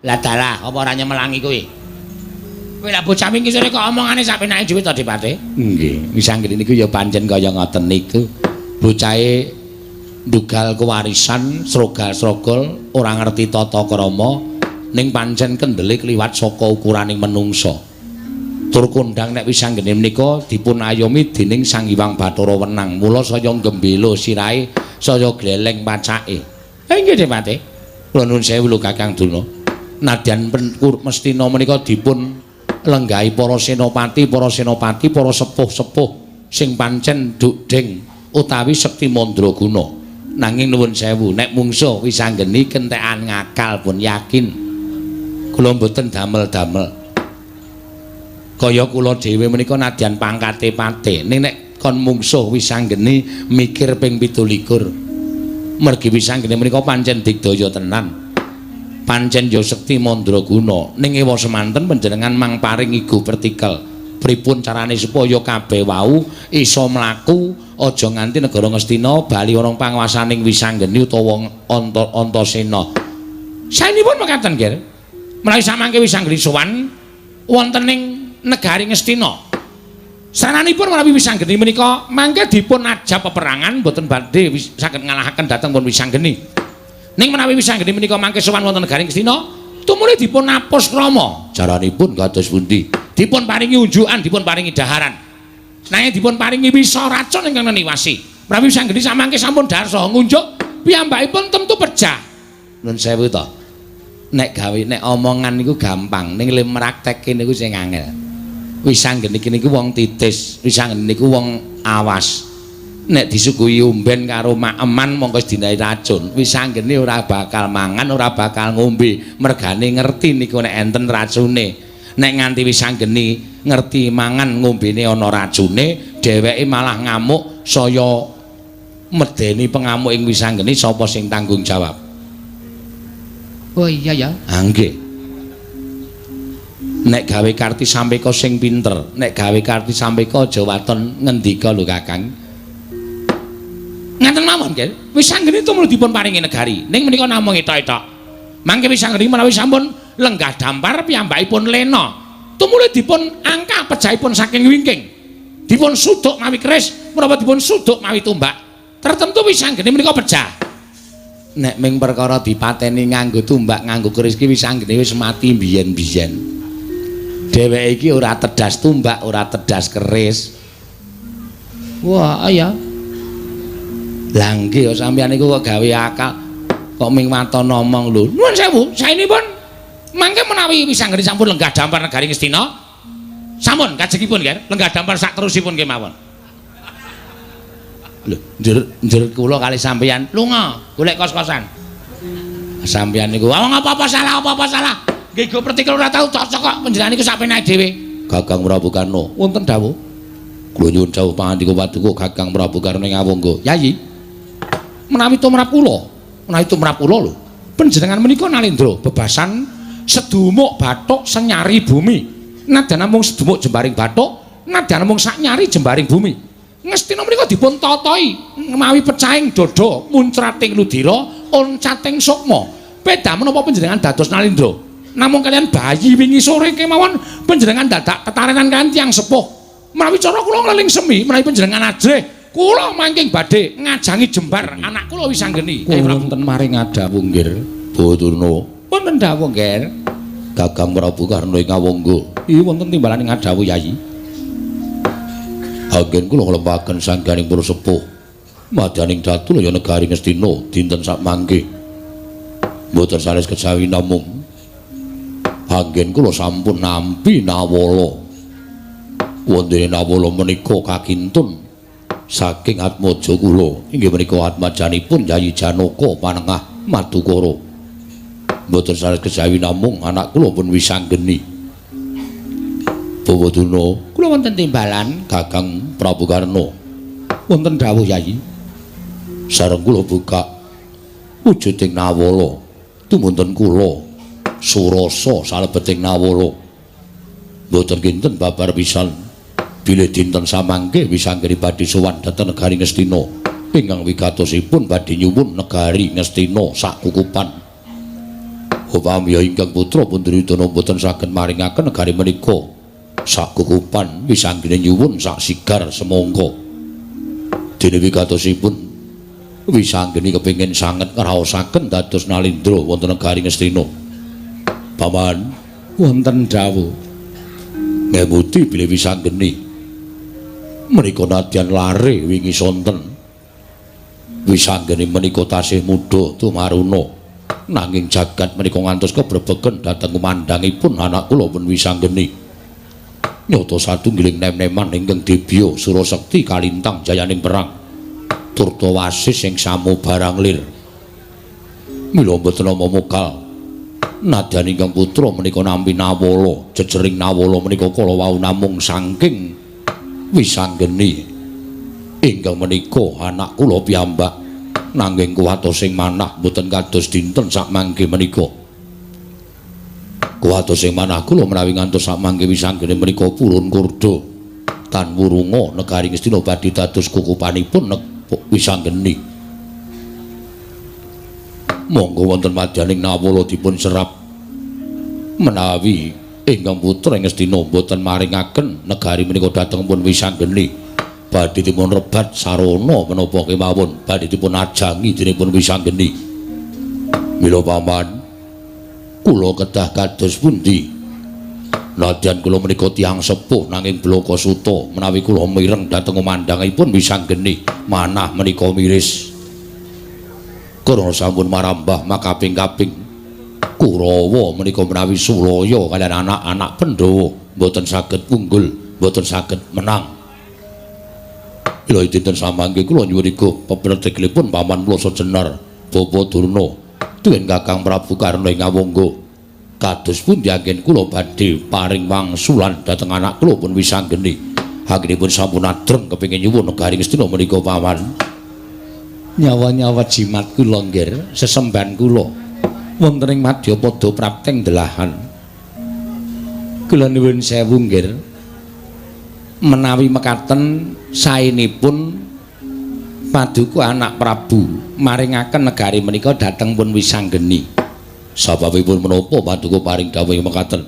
Lah dalah apa ora nyemelangi kowe? Kowe lak bocah wingi sore kok omongane sak penake dhewe to Dipate? Nggih, wis anggene niku ya pancen kaya ngoten niku. Bocahe ndugal kewarisan, srogal-srogol, ora ngerti tata krama, ning pancen kendele kliwat saka ukuraning menungsa. Tur kondang nek wis anggene menika dipun ayomi dening Sang Hyang Bathara Wenang. Mula saya gembela sirahe, saya gleleng pacake. Ha nggih Dipate. Kula nuwun sewu lho Kakang Duna. Nadyan Mestina menika dipun lenggahi para senopati, para sepuh-sepuh sing pancen dukdeng utawi sekti mandraguna. Nanging nuwun sewu, nek mungsuh wis anggeni kentekan ngakal pun yakin kula mboten damel-damel. Kaya kula dhewe menika nadyan pangkate pate, ning nek kon mungsuh wis anggeni mikir ping 17. Mergi wis anggene menika pancen digdaya tenan. Pancen ya sekti mandraguna ning ewa semanten panjenengan mang paring igu vertikal pripun carane supaya kabeh wau iso mlaku aja nganti negara Ngastina bali ana panguwasaning Wisanggeni utawa Antasena. Saenipun mekaten nggih. Menawi samangke Wisanggeni sowan wonten ing negari Ngastina. Sananipun menawi Wisanggeni menika mangke dipun ajab peperangan boten badhe saged ngalahaken dhateng pun Wisanggeni. Ning menawi Wisanggeni menika mangke sowan wonten negari Ngastina, tumuli dipun napus krama. Jaranipun kados pundi? Dipun paringi unjukan, dipun paringi daharan. Nanging dipun paringi wisa racun ingkang niwasi. Menawi Wisanggeni samangke sampun dahar saha ngunjuk, piyambakipun tentu pejah. Nun sewu to. Nek omongan niku gampang, ning lem praktekke niku sing angel. Wisanggeni niku wong titis, Wisanggeni niku wong awas. Nek disuguhi umben karo makeman mongko dinahi racun. Wisanggeni ora bakal mangan, ora bakal ngombe. Mergane ngerti niku nek enten racune. Nek nganti Wisanggeni ngerti mangan ngombene ana racune, dheweke malah ngamuk saya medeni pengamuk ing Wisanggeni sapa sing tanggung jawab? Oh iya ya. Ha nggih. Nek gawe karti sampeka sing pinter, nek gawe karti sampeka aja waton ngendika lho Kakang. Ngaten mawon nggih. Wisanggeni tumuli dipun paringi negari. Ning menika namung etok-etok. Mangke Wisanggeni menawi sampun lenggah dampar piyambakipun lena. Tumuli dipun angka pejahipun saking wingking. Dipun suduk mawi keris, menapa dipun suduk mawi tumbak. Tertentu Wisanggeni menika pejah. Nek ming perkara dipateni nganggo tumbak, nganggo keris ki Wisanggeni wis mati biyen-biyen. Dheweke iki ora tedas tumbak, ora tedas keris. Wah, iya. Lah nggih sampeyan niku kok gawe akal kok ming waton omong lho. Nuwun sewu, saenipun mangke menawi Wisanggeni sampun lenggah dampar negari Ngastina, sampun kajengipun nggih, lenggah dampar sak terusipun nggih mawon. Lho, njur kula kali sampeyan lunga golek kos-kosan. Sampeyan niku wong apa-apa salah, apa-apa salah. Nggih go pertikel ora tau cocok kok panjenengan niku sak penake dhewe. Kakang Prabu Karna, wonten dawuh. Kula nyuwun dawuh pangandika paduka Kakang Prabu Karna ing Awangga. Yayi. Menawi tumrap kula lho. Panjenengan menika Nalendra bebasan sedumuk bathuk senyari bumi. Nadyan namung sedumuk jembaring bathuk, nadyan namung sak nyari jembaring bumi. Ngastina menika dipun totohi mawi pecahing dada, muncrating ludira, oncating sukma. Peda menapa panjenengan dados Nalendra? Namung kalian bayi wingi sore kemawon panjenengan dadak ketarenan kalian tiyang sepuh. Menawi cara kula ngleling semi, menawi panjenengan ajrih kula mangking badhe ngajangi jembar anak kula Wisanggeni. Wonten maring adawuh nggih, Baturna. Wonten dawuh nggih. Kakang Prabu Karna ing Awangga. Iki wonten timbalaning adawuh Yayi. Anggen kula nglempaken sangganing para sepuh. Madyaning datu ya negari Ngastina dinten sak mangke. Mboten sanes kejawi namung anggen kula sampun nampi Nawala. Wondene Nawala menika kakintun saking atmaja kula inggih menika atmajanipun Yayi Janaka Panengah Madukara. Mboten sanes kejawi namung anak kula pun Wisanggeni. Bawaduna kula wonten timbalan Kakang Prabu Karna. Wonten dawuh Yayi. Sareng kula buka wujuding Nawala tumunten kula surasa salebeting Nawala. Mboten kinten babar pisan bilih dinten samangke Wisanggeni badhe sowan dhateng negari Ngastina ingkang wigatosipun badhe nyuwun negari Ngastina sak kukupan. upami ingkang putra pun Duryudana boten saged maringaken negari menika sakukupan wisanggene nyuwun sak sigar semangka dene wigatosipun wisanggeni kepengin sanget ngraosaken dados nalindra wonten negari Ngastina. Paman wonten dawuh ngemuti bilih wisanggeni menika nadyan lare wingi sonten wisanggeni menika tasih muda tumaruna nanging jagat menika ngantos kebrebegen dhateng kumandhangipun anak kula pun wisanggeni nyata satunggiling nem-neman ingkang debya Surasekti kalintang jayaning perang Turtawasis sing samu barang lir mila mboten nama mokal nadyan ingkang putra menika nampi Nawala jejering Nawala menika kala wau namung saking wisanggeni ingkang menika anak kula piyambak nanging kuwatosing manah mboten kados dinten sakmangke menika kuwatosing manah kula menawi ngantos sakmangke wisanggeni menika purun kurda tan wurunga negari Ngastina badhe dados kukupanipun wisanggeni monggo wonten madyaning Nawala dipun serap menawi ingkang putra Ngastina boten maringaken negari menika dhateng pun wisanggeni badhe dipun rebat sarana menapa kemawon badhe dipun ajangi jenengipun wisanggeni mila paman kula kedah kados pundi nadyan kula menika tiyang sepuh nanging blaka suta menawi kula mireng dhateng kumandhangipun wisanggeni manah menika miris karana sampun marambah makaping-kaping Kurawa menika menawi Sulaya kaliyan anak-anak Pandhawa boten saged unggul boten saged menang ila dinten samangke kula nyuwun pepretegelipun paman kula sejenar Bapa Durna duwen Kakang Prabu Karna ing ngawangga kados pundi anggen kula badhe paring wangsulan dhateng anak kula pun wisanggeni anggenipun sampun adreng kepengin nyuwun negari Ngastina menika paman nyawa-nyawa jimat kula nggih sesemban kula wonten ing Madyapada prapteng delahan kula nuwun sewu nggih menawi mekaten saenipun paduka anak Prabu maringaken negari menika dhateng pun wisanggeni sababipun menapa paduka paring dawuh mekaten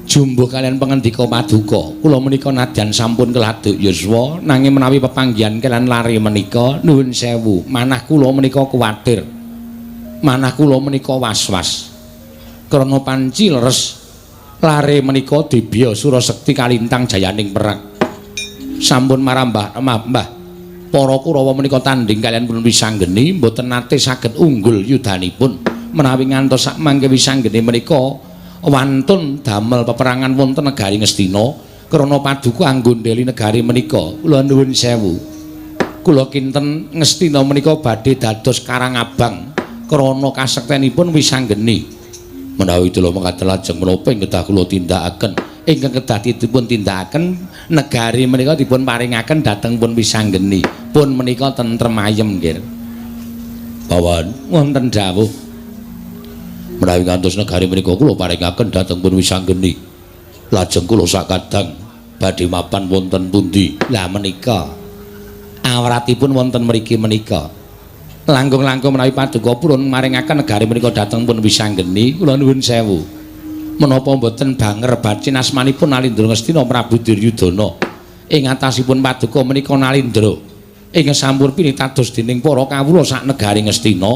jumbuh kalian pangandika paduka kula menika nadyan sampun keladuk yuswa nanging menawi pepanggihan kalian lari menika nuwun sewu manah kula menika kuwatir manah kula menika was-was krana panci leres lare menika dibya Surasekti kalintang jayaning perang sampun marambah mbah para Kurawa menika tanding kalian pun wisanggeni mboten nate saged unggul yudanipun menawi ngantos sakmangke wisanggeni menika wantun damel peperangan wonten negari Ngastina krana paduka anggondheli negari menika kula nuwun sewu kula kinten Ngastina menika badhe dados Karangabang krana kasektenipun wisanggeni menawi kula mekaten lajeng menapa ing kedah kula tindakaken ingkang kedah dipun tindakaken negari menika dipun paringaken dhateng pun wisanggeni pun menika tentrem ayem nggih bawan wonten dawuh menawi ngantos negari menika kula paringaken dhateng pun wisanggeni lajeng kula sakadang badhe mapan wonten pundi lah menika awratipun wonten mriki menika langkung-langkung menawi paduka purun maringaken negari menika dhateng pun wisanggeni kula nuwun sewu menapa mboten banger bacin asmanipun Nalindra Ngastina Prabu Duryudana ing atasipun paduka menika Nalindra ing sampun pinitados dening para kawula sak negari Ngastina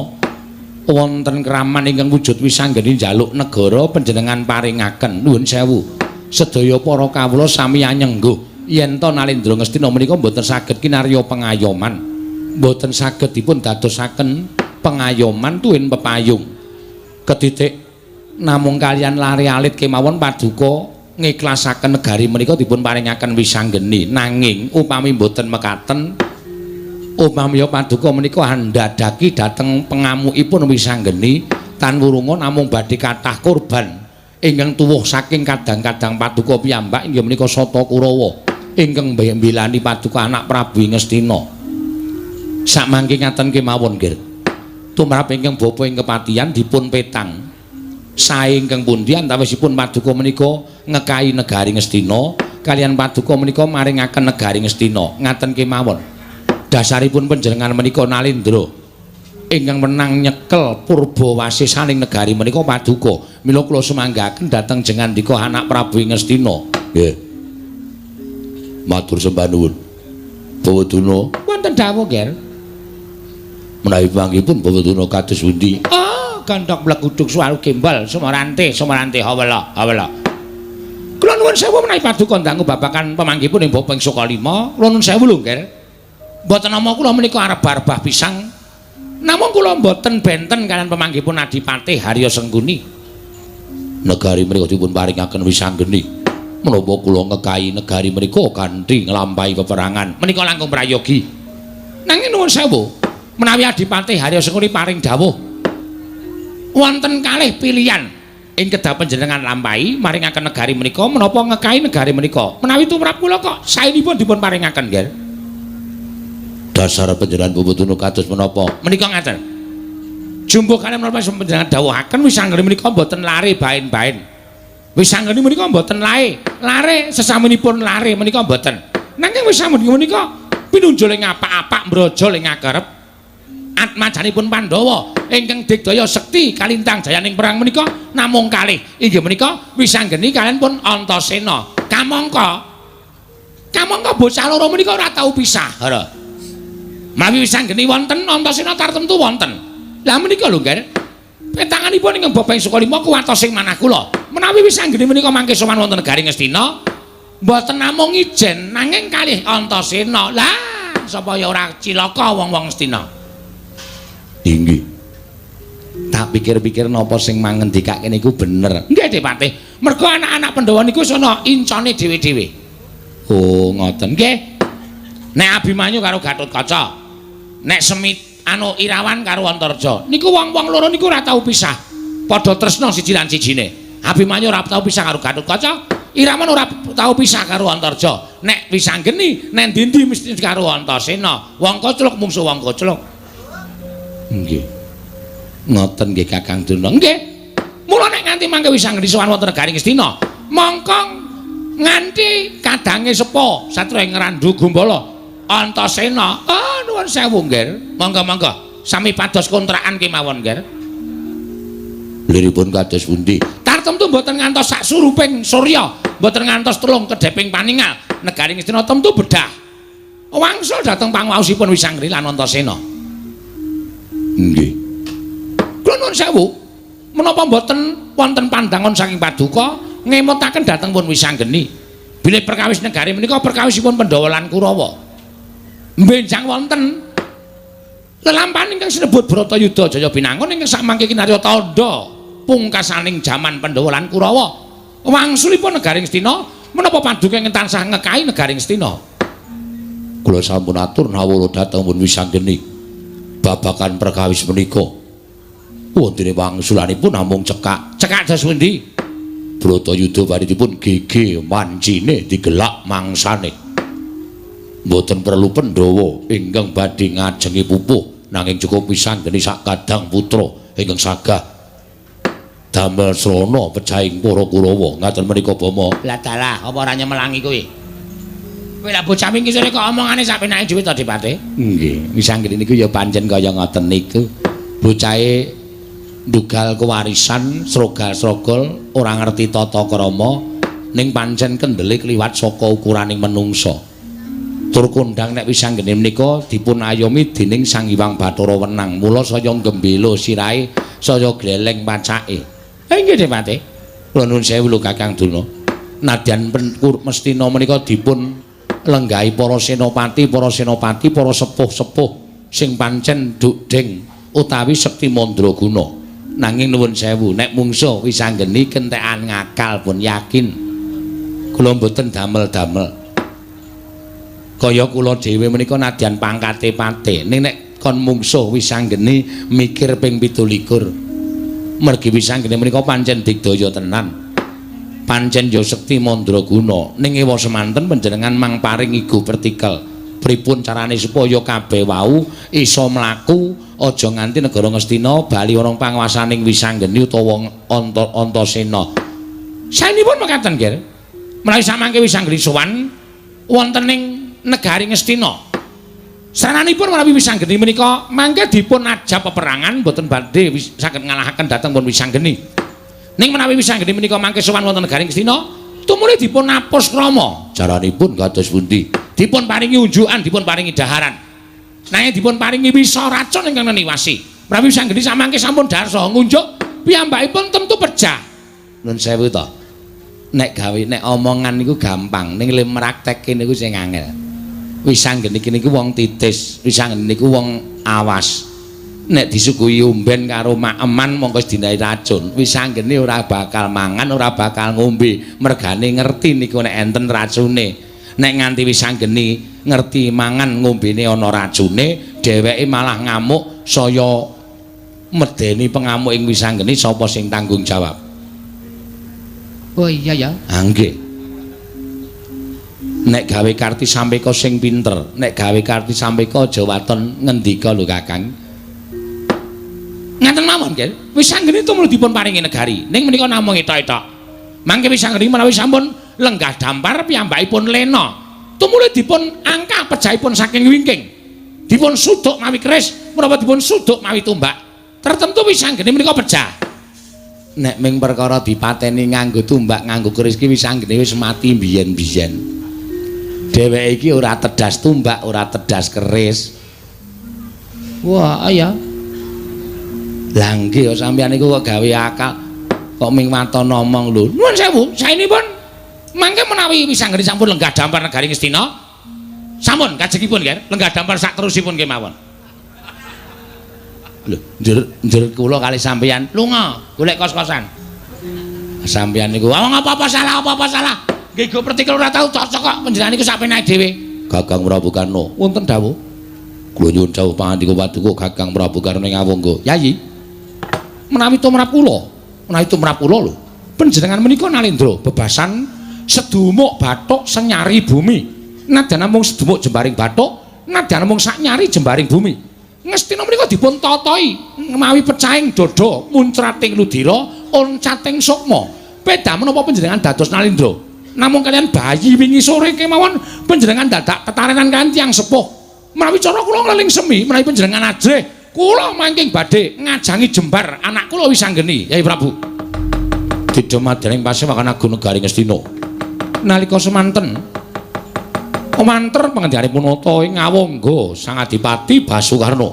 wonten kraman ingkang wujud wisanggeni njaluk negara panjenengan paringaken nuwun sewu sedaya para kawula sami anyengguh yen to Nalindra Ngastina menika mboten saged kinarya pengayoman mboten saged dipun dadosaken pengayoman tuwin pepayung ketitik namung kalian lari alit kemawon paduka ngiklasaken negari menika dipun paringaken wisanggeni nanging upami mboten mekaten upami paduka menika handhadhaki dhateng pengamukipun wisanggeni tan wurunga namung badhe kathah kurban ingkang tuwuh saking kadang-kadang paduka piyambak inggih menika Sata Kurawa ingkang mbelani paduka anak Prabu Ngastina sakmangke ngaten kemawon nggih tumrap ingkang bapa ing kepatihan dipun petang sae ingkang pundi antawisipun paduka menika ngekahi negari Ngastina kaliyan paduka menika maringaken negari Ngastina ngaten kemawon dasaripun panjenengan menika Nalindra ingkang menang nyekel Purbawasi saning negari menika paduka. Mila kula sumanggaken dhateng jengandika anak Prabu Ngastina. Nggih. Matur sembah nuwun. Bawaduna Wonten dawuh, Ger. menawi panggipun Bawaduna kados pundi? Oh, gandhok mleguduk suwaru gembal sumarante hawala. Kula nuwun sewu menawi paduka dangu babakan pamanggipun ing Bopeng Sukalima. Kula nuwun sewu lho, Ger. Mboten nama kula menika arep-arbah pisang. Namung kula mboten benten kalian pamanggipun Adipati Harya Sengguni. Negari menika dipun paringaken wisanggeni. Menapa kula ngekahi negari menika kanthi nglampahi peperangan Menika langkung prayogi. Nanging nuwun sewu menawi Adipati Harya Sengguni paring dawuh wonten kalih pilihan ing kedah panjenengan lampahi maringaken negari menika menapa ngekahi negari menika. Menawi tumrap kula kok saenipun dipun paringaken, Ger. dasar panjenengan Bawaduna kados menapa? Menika ngaten. Jumbo kalian menapa panjenengan dawuhaken wisanggeni menika mboten lare bain-bain. Wisanggeni menika mboten lare sesamunipun lare menika mboten. Nanging wisanggeni menika pinunjul ing apak-apak mbrojol ing ngakerep. Atmajanipun Pandhawa ingkang digdaya sekti kalintang jayaning perang menika namung kalih. Inggih menika wisanggeni kalian pun Antasena. Kamangka bocah loro menika ora tau pisah. Hara. Mawi wisanggeni wonten Antasena tartemtu wonten. Lah menika lho, Ger. Petanganipun ing Bopeng Sukalima kuwatos ing manah kula. Menawi wisanggeni menika mangke sowan wonten negari Ngastina, mboten namung ijen nanging kalih Antasena. Lah, sapa ya ora cilaka wong-wong Ngastina. Inggih. Tak pikir-pikir napa sing mangendikake niku bener. Nggih, Dipati. Mergo anak-anak Pandhawa niku sono incane dhewe-dhewe. Oh, ngoten. Nggih. Nek Abimanyu karo Gatotkaca, nek Irawan karo Antarja. Niku wong-wong loro niku ora tau pisah. Padha tresna siji lan sijine. Abimanyu ora tau pisah karo Gatotkaca, Irawan ora tau pisah karo Antarja. Nek wisanggeni nek ndi-ndi mesti karo Antasena. Wong Kocluk mungsuh wong Kocluk. Nggih. Ngoten nggih Kakang Durna. Nggih. Mula nek nganti mangke wisanggeni sowan wonten negari Ngastina, mongkong nganti kadange sepa Satria Ngrandu Gumbala Antasena. Oh, nuwun sewu, Ger. Monggo-monggo sami pados kontrakan kemawon, Ger. Liripun kados pundi? Tartemtu mboten ngantos sak suruping surya, mboten ngantos telung kedheping paningal. Negari Ngastina temtu bedah. Wangsul dhateng panguwaosipun Wisanggeni lan Antasena. Nggih. Kula nuwun sewu, menapa mboten wonten pandangan saking paduka ngemutaken dhateng pun Wisanggeni. Bilih perkawis negari menika perkawisipun Pandhawa lan Kurawa. Mbenjang wonten lelampahan ingkang sinebut Bratayuda Jaya Binangun ingkang samangke kinarya tandha pungkasaning jaman Pandhawa lan Kurawa. Wangsulipun negari Ngastina menapa paduka ingkang tansah ngekahi negari Ngastina. Kula sampun atur nawala dhateng pun Wisanggeni. Babakan perkawis menika wontene wangsulanipun namung cekak dos pundi? Bratayuda baridipun gege mancine digelak mangsane. Mboten perlu Pandhawa ingkang badhe ngajengi pupuh nanging cukup Wisanggeni sak kadang putra ingkang sagah damel srana pejahing para Kurawa. Ngaten menika Bama. Lah dalah apa ora nyemelangi kowe? Kowe lah bocah wingi sore kok omongane sak penake dhewe to, Dipati? Nggih, Wisanggeni niku ya pancen kaya ngoten niku. Bocahe ndugal kewarisan srogal-srogol ora ngerti tata krama ning pancen kendele kliwat saka ukuraning menungsa. Tur kondhang nek Wisanggeni menika dipun ayomi dening Sang Hyang Bathara Wenang. Mula saya gembela sirahe saya gleleng pacake. Nggih, Dipati. Kula nuwun sewu lho Kakang Durna. Nadyan Ngastina menika dipun lenggahi para senopati, para sepuh-sepuh sing pancen dukdeng utawi sekti mandraguna. Nanging nuwun sewu nek mungsuh Wisanggeni kentekan ngakal pun yakin kula mboten damel-damel. Kaya kula dhewe menika nadyan pangkate pate, ning nek kon mungsuh Wisanggeni mikir ping 17. Mergi Wisanggeni menika pancen digdaya tenan. Pancen ya sekti mandraguna, ning ewa semanten panjenengan mang paring igu vertikal. Pripun carane supaya kabeh wau isa mlaku aja nganti negara Ngastina bali ana panguwasaning Wisanggeni utawa Antasena. Saenipun mekaten, Ger. Menawi samangke Wisanggeni sowan wonten ing negari Ngastina. Saranipun menawi Wisanggeni menika mangke dipun ajab peperangan boten badhe saged ngalahaken dhateng pun Wisanggeni. Ning menawi Wisanggeni menika mangke sowan wonten negaring Astina, tumuli dipun napus krama. Jaranipun kados pundi? Dipun paringi unjukan, dipun paringi daharan. Nanging dipun paringi wisa racun ingkang niwasi. Menawi Wisanggeni samangke sampun dahar saha ngunjuk, piyambakipun tentu pejah. Nun sewu to. Nek omongan niku gampang, ning lem praktekke niku sing angel. Wisanggeni niku wong titis, Wisanggeni niku wong awas. Nek disuguhi umben karo makeman mongko dinahi racun. Wisanggeni ora bakal mangan, ora bakal ngombe, mergane ngerti niku nek enten racune. Nek nganti Wisanggeni ngerti mangan ngombene ana racune, dheweke malah ngamuk saya medeni pengamuk ing Wisanggeni, sapa sing tanggung jawab? Oh iya ya. Nggih. Nek gawe karti sampeka sing pinter, nek gawe karti sampeka aja waton ngendika lho Kakang. Ngaten mawon nggih. Wisanggeni tumuli dipun paringi negari. Ning menika namung etok-etok. Mangke Wisanggeni menawi sampun lenggah dampar piyambakipun lena. Tumuli dipun angka pejahipun saking wingking. Dipun suduk mawi keris, menapa dipun suduk mawi tumbak. Tertentu Wisanggeni menika pejah. Nek ming perkara dipateni nganggo tumbak, nganggo keris ki Wisanggeni wis mati biyen-biyen. Dheweke iki ora tedas tumbak, ora tedas keris. Wah, ya. Lah nggih sampeyan niku kok gawe akal. Kok ming waton omong lho. Nuwun sewu, saenipun mangke menawi Wisanggeni sampun lenggah dampar negari Ngastina. Sampun kajengipun nggih, lenggah dampar sak terusipun nggih mawon. Lho, njur kula kali sampeyan lunga golek kos-kosan. Sampeyan niku wong apa-apa salah, apa-apa salah. Nggih go pertikel ora tau cocok kok panjenengan niku sapenake dhewe. Kakang Prabu Karna, wonten dawuh. Kula nyuwun dawuh pangandika paduka Kakang Prabu Karna ing Awangga. Yayi. Menawi tumrap kula lho. Panjenengan menika nalendra bebasan sedumuk bathuk senyari bumi. Nadyan namung sedumuk jembaring bathuk, nadyan namung sak nyari jembaring bumi. Ngastina menika dipun totohi mawi pecahing dada, muncrating ludira, oncating sukma. Pedah menapa panjenengan dados nalendra? Namung kalian bayi wingi sore kemawon panjenengan dadak ketarenan kan tiyang sepuh. Menawi cara kula ngleling semi menawi panjenengan ajrih, kula mangking badhe ngajangi jembar anak kula Wisanggeni, Yai Prabu. Didhemadaning pasewakan Agung Negari Ngastina. Nalika semanten omanter pangandikanipun nata ing Awangga Sang Adipati Basukarna.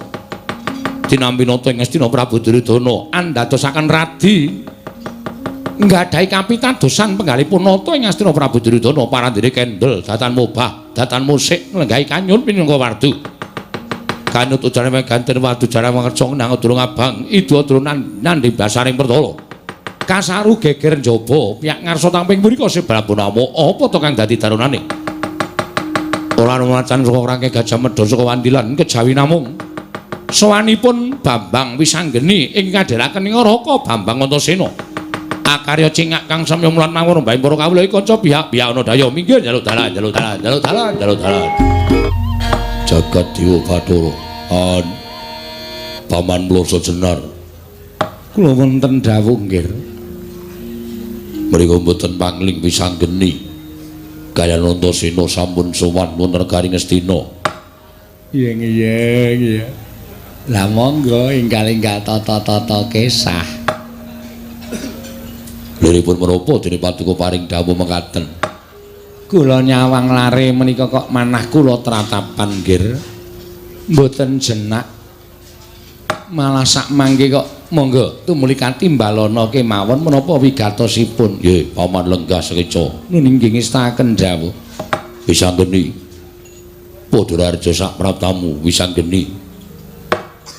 Dinampi nata ing Ngastina Prabu Duryudana andadosaken radi nggadahi kapitadosan penggalipun nata ing Astina Prabu Duryudana parandene kendel datan mobah datan musik nglenggahi kanyun pinangka wardu kanut ujane meganten wardu jarang mangerca nang durung abang idu turunan nandhi basaring pertala kasaru geger njaba piyak ngarsa tamping mriko sebalabunama apa to kang dadi darunane ora macan saka rangke Gajah Medha saka Wandilan kejawi namung sawanipun Bambang Wisanggeni ing kadheraken ing Raka Bambang Antasena akarya cingak kang samya mulan mawon mbahe para kawula kanca pihak-pihak ana daya minggir njaluk dalan jagat dewa Bathara paman mloso jenar kula wonten dawuh nggih mriku mboten pangling Wisanggeni kaya Antasena sampun sowan wonten negari Ngastina iya lah monggo enggal-enggal tata-tata kesah liripun menapa dene paduka paring dawuh mekaten. Kula nyawang lare menika kok manah kula tratapan nggir. Mboten jenak. Malah sak mangke kok monggo tumuli katimbalana kemawon menapa wigatosipun. Nggih, paman lenggah sekeca. Nuninggih ngestaken dawuh. Wisanggeni. Padhararja sak praptamu Wisanggeni.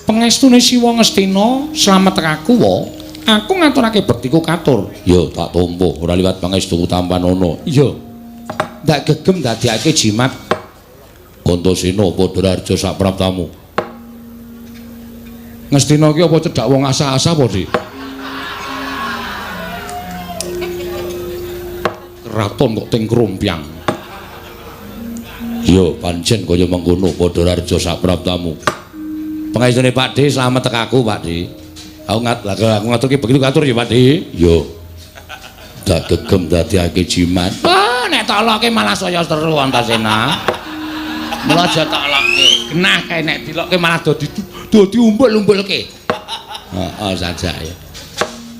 Pangestune Siwa Ngastina slamet tekaku wae. Aku ngaturake bektiku katur. Ya tak tampa ora liwat pangestuku tampanana. Iya. Ndak gegem dadiake jimat. Antasena Padhararja sak praptamu. Ngastina ki apa cedhak wong asa-asa apa, Dik? Keraton kok teng krompiang. Iya, pancen kaya mengkono Padhararja sak praptamu. Pangestune Pakde slamet tekaku, Pakde. Aku ngaturke begitu katur ya Pakde. Yo. Dak gegem dadiake jimat. Nek tak loke malah saya seru Antasena. Mula aja tak loke. genah kae nek dilokke malah dadi umbul-umbulke. Heeh saja ya.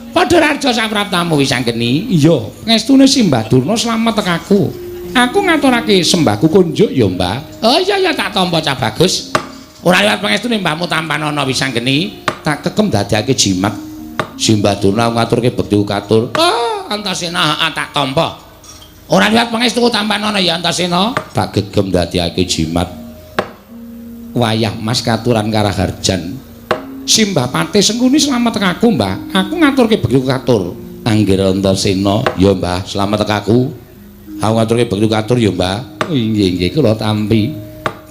Padha raja sapraptamu wis anggeni. Iya, ngestune Simbah Durna slamet tekaku. Aku ngaturake sembahku kunjuk ya, Mbah. Oh iya ya tak tampa cah bagus. Ora liwat pangestune mbahmu Tampanana wis anggeni, tak kekem dadekake jimat. Simbah Durna ngaturke bekti katur. Oh, Antasena tak tampa. Ora liwat pangestuku Tampanana ya Antasena, tak gegem dadekake jimat. Wayah Mas katuran Karaharjan. Simbah Pati Sengkuni slamet tekaku, Mbah. Aku ngaturke bekti katur. Anggir Antasena, ya Mbah, slamet tekaku. Aku ngaturke bekti katur ya, Mbah. Nggih, kula tampi.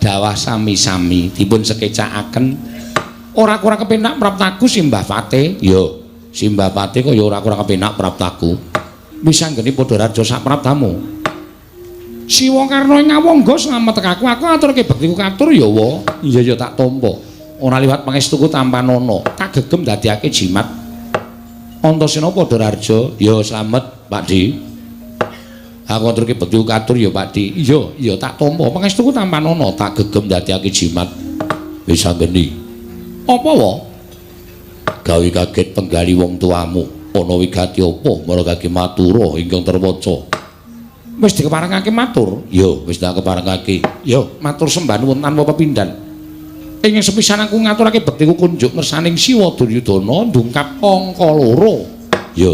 Dawah sami-sami dipun sekecakaken. Ora kurang kepenak praptaku Simbah Pati. Yo, Simbah Pati kok ya ora kurang kepenak praptaku. Wis anggene padha raja sapraptamu. Siwa Karna ngawangga slamet tekaku. Aku ngaturke bekti katur ya, wa. Iya tak tampa. Ora liwat pangestuku Tampanana, tak gegem dadekake jimat. Antasena padha raja, ya slamet, Pakdi. Aku ngaturke bekti katur ya, Pakdi. Iya tak tampa pangestuku Tampanana, tak gegem dadekake jimat. Wis anggeni. Apa wa? Gawe kaget penggali wong tuamu. Ana wigati apa marang matura ingkang terwaca? Wis dikeparengake matur? Ya, wis tak keparengake. Ya, matur sembah nuwun tanpa pepindhan. Ing sepisan aku ngaturake bektiku kunjuk ngersaning Siwa Duryudana ndungkap angka 2. Ya.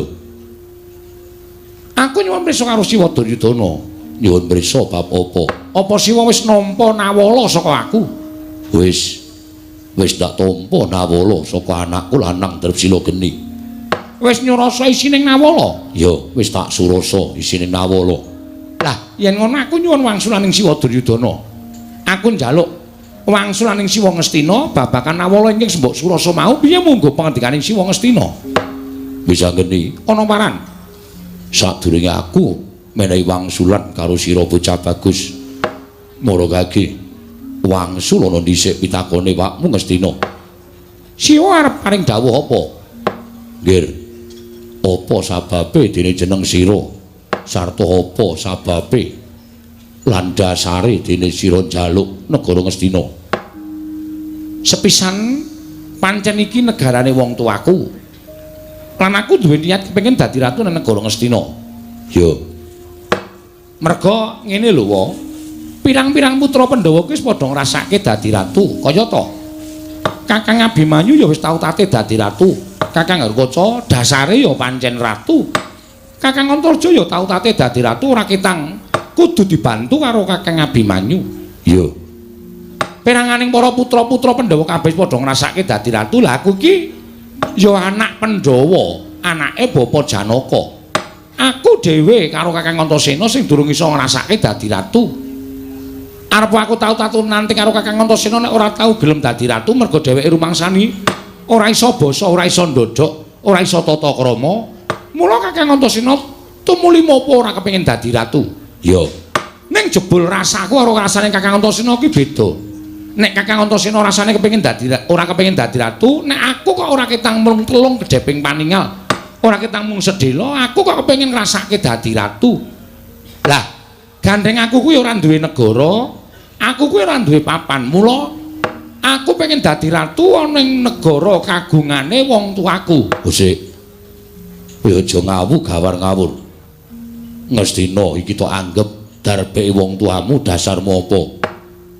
Aku nyuwun prisa karo Siwa Duryudana. Nyuwun prisa bab apa? Apa Siwa wis nampa nawala saka aku? Wis tak tampa nawala saka anakku lanang Dresila Geni. Wis nyurasa isining nawala? Ya, wis tak surasa isining nawala. Lah, yen ngono aku nyuwun wangsulaning Siwa Duryudana. Aku njaluk wangsulaning Siwa Ngastina babakan nawala ingkang sembok surasa mau piye munggo pangandikaning Siwa Ngastina. Bisa geni ana paran. Sadurunge aku menehi wangsulan karo sira bocah bagus. Maragake wangsul ana dhisik pitakone wakmu Ngastina. Siwa arep paring dawuh apa? Nggih. Apa sababe dene jeneng sira? Sarta apa sababe landasare dene sira njaluk negara Ngastina? Sepisan pancen iki negarane wong tuaku. Lan aku duwe niat kepengin dadi ratu nang negara Ngastina. Ya. Merga ngene lho, wa. Pirang-pirang putra Pandhawa kuwi wis padha ngrasake dadi ratu, kaya to. Kakang Abimanyu ya wis tau tate dadi ratu. Kakang Harkaca dasare ya pancen ratu. Kakang Antarja ya tau tate dadi ratu ora ketang kudu dibantu karo Kakang Abimanyu. Iya. Peranganing para putra-putra Pandhawa kabeh padha ngrasake dadi ratu. Lah aku iki ya anak Pandhawa, anake Bapa Janaka. Aku dhewe karo Kakang Antasena sing durung iso ngrasake dadi ratu. Arep aku tau tatun nanti karo Kakang Antasena nek ora tau gelem dadi ratu mergo dheweke rumangsani ora iso basa, ora iso ndodhok, ora iso tata krama. Mula Kakang Antasena tumuli mopo ora kepengin dadi ratu. Ya. Ning jebul rasaku karo rasane Kakang Antasena ki beda. Nek Kakang Antasena rasane kepengin dadi ora kepengin dadi ratu, nek aku kok ora ketang mung telung gedheping paningal. Ora ketang mung sedhela, aku kok kepengin ngrasake dadi ratu. Lah, gandeng aku kuwi ora duwe negara, aku kuwi ora duwe papan. Mula aku pengen dadi ratu ana ing negara kagungane wong tuaku. Sik. Kowe aja ngawu gawar ngawur. Ngastina iki tok anggep darbeke wong tuamu dasarmu apa?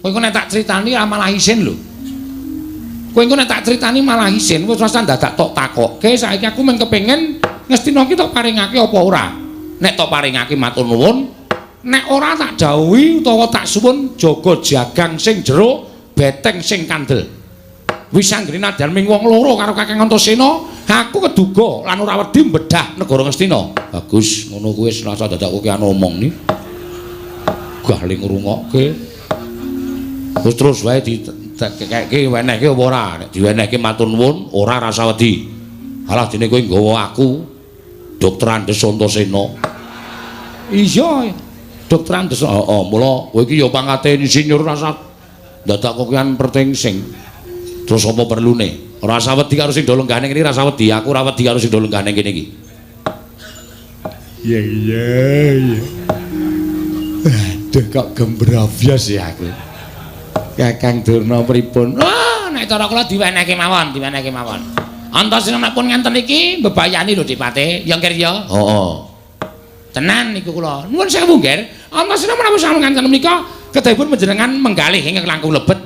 Kowe engko nek tak critani ora malah isin lho. Kowe engko nek tak critani malah isin, wis rasane dadak tok takokke, saiki aku mung kepengin Ngastina ki tok paringake apa ora? Nek tok paringake matur nuwun, nek ora tak dawuhi utawa tak suwun jaga jagang sing jero, beteng sing kandel. Wis anggere nadyan ming wong loro karo Kakang Antasena, aku keduga lan ora wedi mbedah negara Ngastina. Bagus, ngono kuwi wis rasa dadak kowe ana omong ni. Gale ngrungokke. Wis terus wae dikekeke wenehke apa ora? Nek diwenehke matur nuwun, ora rasa wedi. Alah dene kowe nggawa aku Dr. Andes Antasena. Iya, Dr. Andes. Heeh, mula kowe iki ya pangkate insinyur rasa dadak kokean pertengsing. Terus apa perlune? Ora rasa wedi karo sing do lenggane kene, rasa wedi. Aku ora wedi karo sing do lenggane kene iki. Iya. Aduh kok gembrabyas ya aku. Kakang Durna pripun? Wah, nek cara kula diwenehke mawon. Antasena nek pun ngenten iki mbebayani lho Dipate, ya Nger ya. Heeh. Tenan niku kula. Nuwun sewu Nger. Antasena menawi sampun ngenten menika kedahipun panjenengan menggalih ing langkung lebet.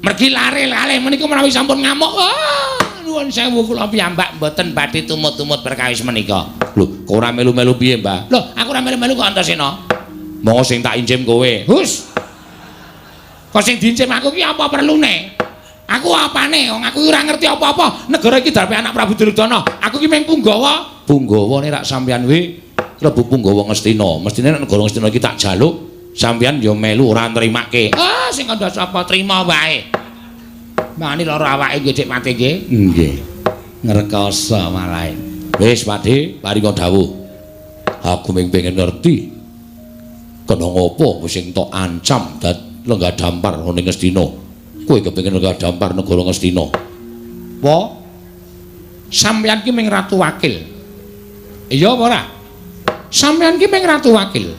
Mergi lare-lare menika menawi sampun ngamuk. Wah, nuwun sewu kula piyambak mboten badhe tumut-tumut perkawis menika. Lho, kok ora melu-melu piye, Mbah? Lho, aku ora melu-melu kok Antasena. Monggo sing tak injem kowe. Hus. Kok sing diincim aku ki apa perlune? Aku apane? Wong aku ora ngerti apa-apa. Negara iki darepe anak Prabu Duryudana. Aku ki mung punggawa. Punggawa nek sampeyan kuwi klebu punggawa Ngastina. Mestine nek negara Ngastina iki tak jaluk, sampeyan ya melu ora nrimake. Ah, sing kandha sapa trima wae. Mani lara awake nggih Dik Pati nggih. Nggih. Ngrekoso malahe. Wis, Pakde, paringa dawuh. Aku mung pengen ngerti. Kena ngopo sing tok ancam lenggah dampar ning Ngastina. Kowe kepengin lenggah dampar negara Ngastina. Apa? Sampeyan ki mung ratu wakil. Iya apa ora? Sampeyan ki mung ratu wakil.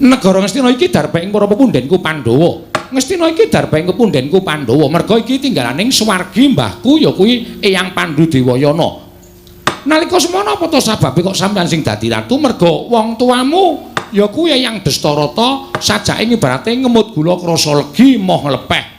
Negara Ngastina iki darepe ing para pepundhenku Pandhawa. Ngastina iki darepe ing pepundhenku Pandhawa. Merga iki tinggalaning swargi mbahku ya kuwi Eyang Pandhu Dewayana. Nalika semana apa to sababe kok sampeyan sing dadi ratu? Merga wong tuamu ya kuwi Eyang Dastarata sajake ngibarate ngemut gula krasa legi moh lepeh.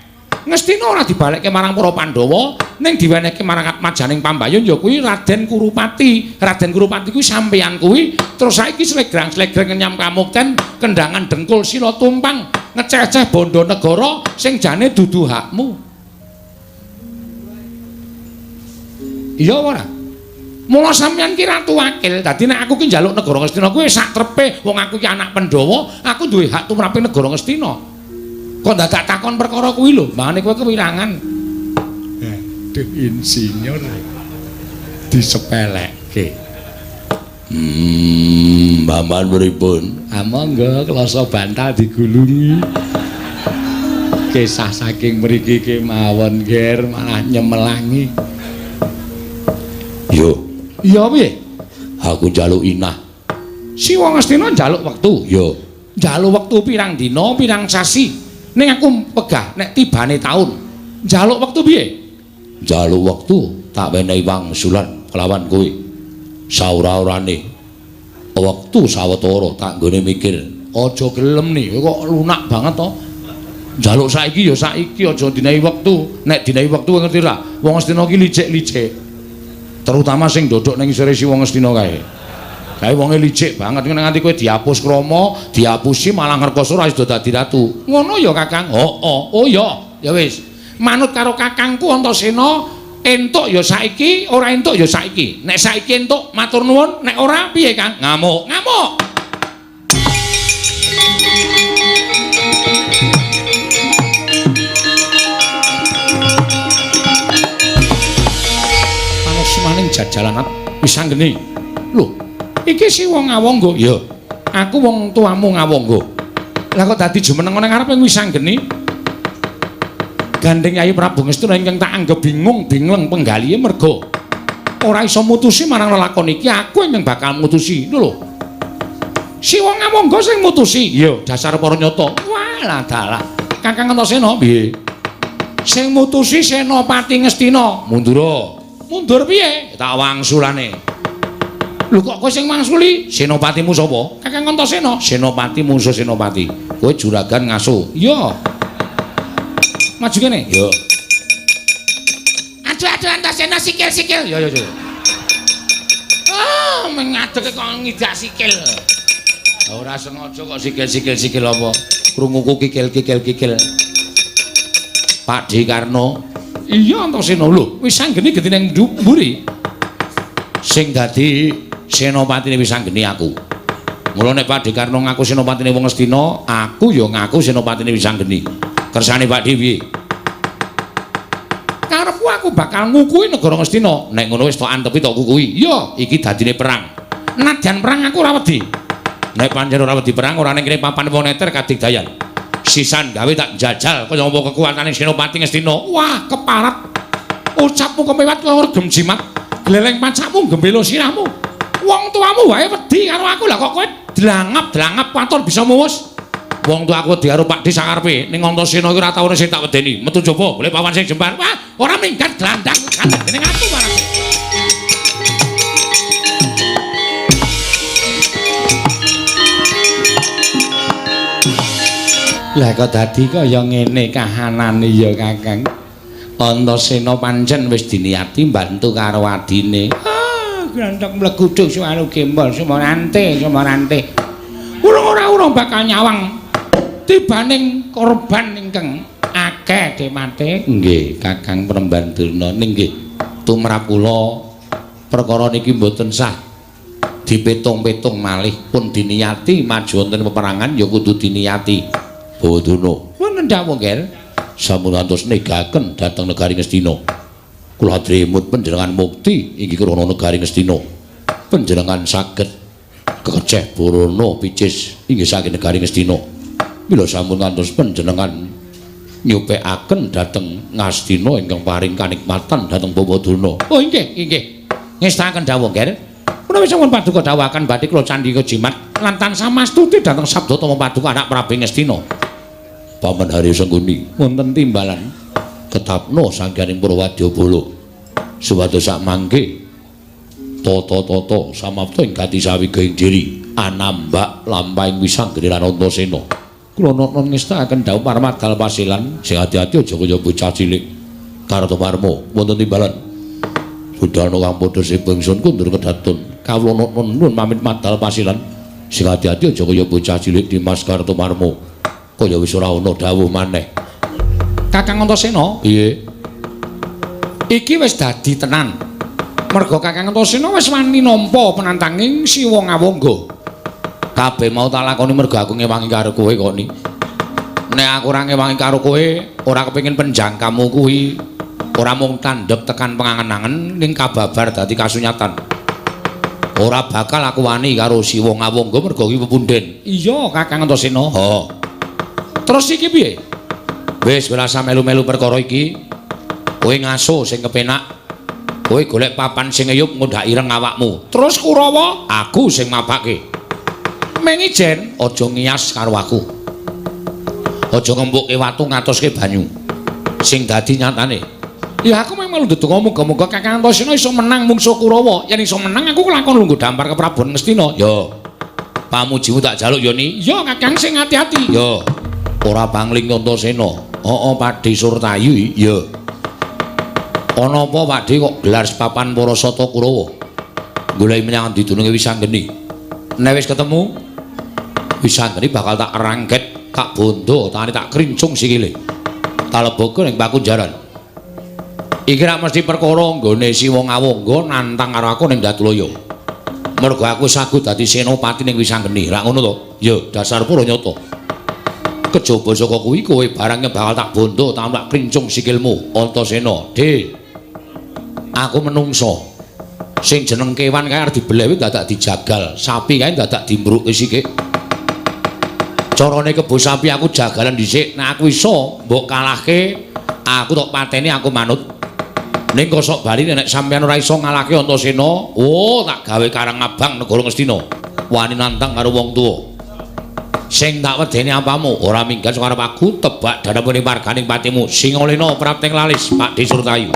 Ngastina ora dibalekke marang para Pandhawa, ning diwenehke marang Atmajaning Pambayun ya kuwi Raden Kurupati. Raden Kurupati kuwi sampeyan kuwi, terus saiki slegrang-slegreng nyam kamukten, kendangan dengkul sila tumpang, ngeceh-ceh bondo negara sing jane dudu hakmu. Iya ora? Mula sampeyan ki ratu wakil, dadi nek aku ki njaluk negara Ngastina kuwi sak trepe, wong aku ki anak Pandhawa, aku duwe hak tumrape negara Ngastina. Kok dadak takon perkara kuwi lho, mangane kowe kewirangan. Aduh insinyur disepelekke. Mbah pripun? Monggo klasa bantal digulungi. Kisah saking mriki kemawon, Ger, malah nyemelangi. Yo. Iya piye? Aku njaluk inah. Si wong Ngastina njaluk wektu. Yo. Njaluk wektu pirang dina, pirang sasi. Ning aku pegah nek tibane taun. Njaluk wektu piye? Njaluk wektu tak wenehi wangsulan kelawan kowe. Saora-orane wektu sawetara tak nggone mikir. Aja gelem nih, kok lunak banget to. Njaluk saiki ya saiki, aja dinehi wektu. Nek dinehi wektu ngerti ra? Wong Ngastina ki licik-licik. Terutama sing ndodok ning isore si wong Ngastina kae. Kae wonge licik banget nek nganti kowe dihapus krama, dihapusi malah ngrekoso ora iso dadi ratu. Ngono ya Kakang? Oh ya. Ya wis. Manut karo kakangku Antasena, entuk ya saiki, ora entuk ya saiki. Nek saiki entuk matur nuwun, nek ora piye Kang? Ngamuk. Ngamuk. Maning jajalan wis anggene. Lho, iki si wong Ngawangga. Ya, aku wong tuamu Ngawangga. Lah kok dadi jumeneng ning ngarepe wis anggene? Gandeng Yayi Prabu Ngastina ingkang tak anggap bingung penggalihe merga ora iso mutusi marang lelakon iki, aku yang bakal mutusi. Lho. Si wong Ngawangga sing mutusi. Ya, dasar para nyata. Walah dalah. Kakang Antasena piye? Sing mutusi Senopati Ngastina. Mundur piye? Tak wangsulane. Lho kok kowe sing wangsuli? Senopatimu sapa? Kakang Antasena. Senopati musuh Senopati. Kowe juragan ngaso. Iya. Maju kene. Yo. Aduh Antasena sikil-sikil. Yo. Ah, mengadeg kok ngidak sikil. Ora sengaja kok sikil apa? Krunguku kikil. Pakde Karna. Iya Antasena lho, wis anggene gedine ning mburi. Sing dadi senopatine wis anggene aku. Mula nek Pakde Karna ngaku senopatine wong Ngastina, aku ya ngaku senopatine wis anggene. Kersane Pakde piye? Karepku aku bakal ngukui negara Ngastina. Nek ngono wis tok antepi tok kukui. Iya, iki dadine perang. Nadyan perang aku ora wedi. Nek pancen ora wedi perang, ora ning kene papan moneter kadigdayan. Sisan gawe tak jajal kaya apa kekuatane Senopati Ngastina. Wah, keparat. Ucapmu kemewat kaya regem jimat. Gleleng pacakmu gembelo sirahmu. Wong tuamu wae wedi karo aku lah kok kowe dlangap-dlangap patur bisa muwus. Wong tuaku diaru Pakdi sakarepe ning Antasena iki ora tau sing tak wedeni. Metu coba golek pawan sing jembar. Wah, ora minggat glandang gandeng dening aku barang. Lah kok dadi kaya ngene kahanane ya Kakang. Antasena pancen wis diniati mbantu karo adine. Ah, gandeng mleguduk suwaru gembol sumarante. Urung bakal nyawang tibaning korban ingkang akeh demate. Nggih, Kakang Premban Durna nggih. Tumrap kula perkara niki mboten sah dipetung-petung malih pun diniati maju wonten peperangan ya kudu diniati. Bawana. Wonten dawuh nggih. Sampun ngantos negaken dhateng negari Ngastina. Kula dremut panjenengan mukti inggih krana negari Ngastina. Panjenengan saged kekeceh Barana picis inggih saking negari Ngastina. Mila sampun ngantos panjenengan nyupekaken dhateng Ngastina ingkang paring kanikmatan dhateng Bawana. Oh inggih. Ngestaken dawuh nggih. Menawi sampun paduka dawuhaken badhe kula candhika jimat lan tansah mastuti dhateng Sabdatama Paduka anak Prabu Ngastina. Paman Hari Sengguni wonten timbalan ketapno sangganing Purwadyabala supados sak mangke tata-tata samapta ing gati sawigahing diri anambak lampahing wisanggeni lan Antasena. Kula nuwun ngestaken dawuh Parmadal Pasilan sing ati-ati aja kaya bocah cilik Kartomarma wonten timbalan budalna kang padha sebangsun kundur kedatun kawula nuwun pamit Madal Pasilan sing ati-ati aja kaya bocah cilik Dimas Kartomarma. Kaya wis ora ana dawuh maneh. Kakang Antasena? Piye? Iki wis dadi tenan. Merga Kakang Antasena wis wani nampa penantanging Siwa Ngawangga. Kabeh mau tak lakoni merga aku ngewangi karo kowe kok ni. Nek aku ora ngewangi karo kowe, ora kepengin penjangkamu kuwi ora mung tandhep tekan pengangen-angen ning kababar dadi kasunyatan. Ora bakal aku wani karo Siwa Ngawangga merga iki pepunden. Iya, Kakang Antasena. Ha. Terus iki piye? Wis ora usah melu-melu perkara iki. Kowe ngaso sing kepenak. Kowe golek papan sing eyup ngundhak ireng awakmu. Terus Kurawa, aku sing mapake. Mengijen aja ngias karo aku. Aja ngembuke watu ngatoske banyu. Sing dadi nyatane. Ya aku memang ndedonga muga-muga Kakang Antasena iso menang mungsuh Kurawa. Yen iso menang aku kelakon lungguh dampar ke Prabu Ngastina. Ya. Pamujimu tak jaluk ya ni. Ya Kakang sing ati-ati. Ya. Ora pangling Antasena. Heeh Pakdi Surtayu ya. Ana apa Pakdi kok gelar papan para sata Kurawa? Goleki menyang didununge Wisanggeni. Nek wis ketemu Wisanggeni bakal tak rangket, tak bondo, tangane tak krincung sikile. Tak lebokke ning pakunjaran. Iki rak mesti perkara nggone Siwa Ngawangga nantang karo aku ning Datulaya. Mergo aku sagut dadi senopati ning Wisanggeni. Rak ngono to? Ya, dasar pura nyata. Kejaba saka kuwi kowe barangnya bakal tak bondo, tak krincung sikilmu Antasena. De. Aku menungso. Sing jeneng kewan kae arep dibeleh dadak dijagal, sapi kae dadak dimbruke sikik. Carane kebo sapi aku jagalan dhisik, nek aku iso mbok kalahke, aku tok pateni aku manut. Ning kosok bali nek sampeyan ora iso ngalahke Antasena, oh tak gawe karang abang negara Ngastina. Wani nantang karo wong tuwa. Sing tak wedeni apamu ora minggat saka arep aku tebak dhanapune marganing patimu Singalena Prapting Lalis Pakdi Surtayu.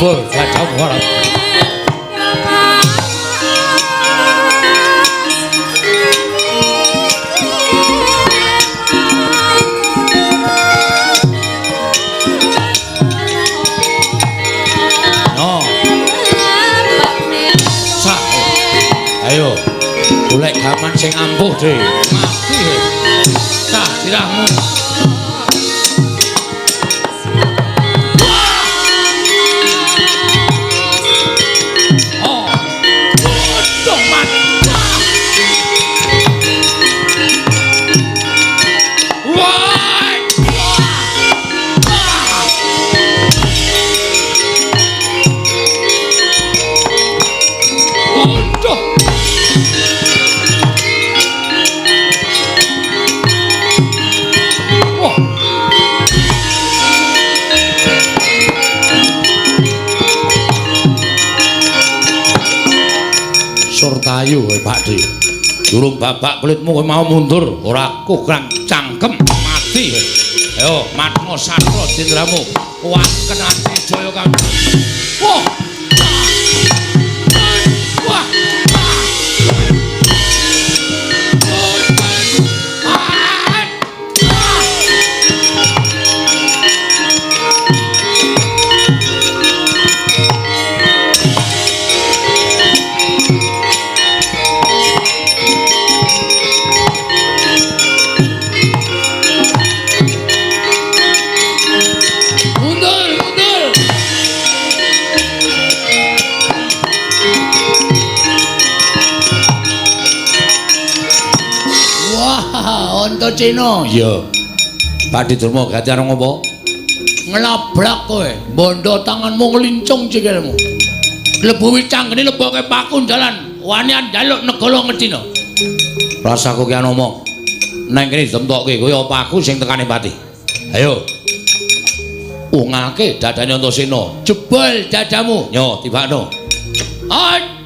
jebul Gajah Wara. Ayo, golek gaman sing ampuh, Dre. Mati. Sah sirahmu. Oh. Dong mati. Wah. Aduh. Surtayu kowe Pakde. Durung babak kulitmu kowe mau mundur, ora kurang cangkem mati. Ayo matno satra jendramu. Kuwaken ati jaya kan. Wah. Wah. Anta Cina. Iya. Pakde Durma gati arep ngopo? Ngelabrak kowe, bondo tanganmu ngelincung sikilmu. Lebu wicanggene leboke paku dalan, wani njaluk negara Ngastina. Rasaku ki ana omong. Neng kene ditemtokke kowe apa aku sing tekane pati. Ayo. Ungalke dadane Antasena. Jebol dadamu. Yo, tibakno. Ai.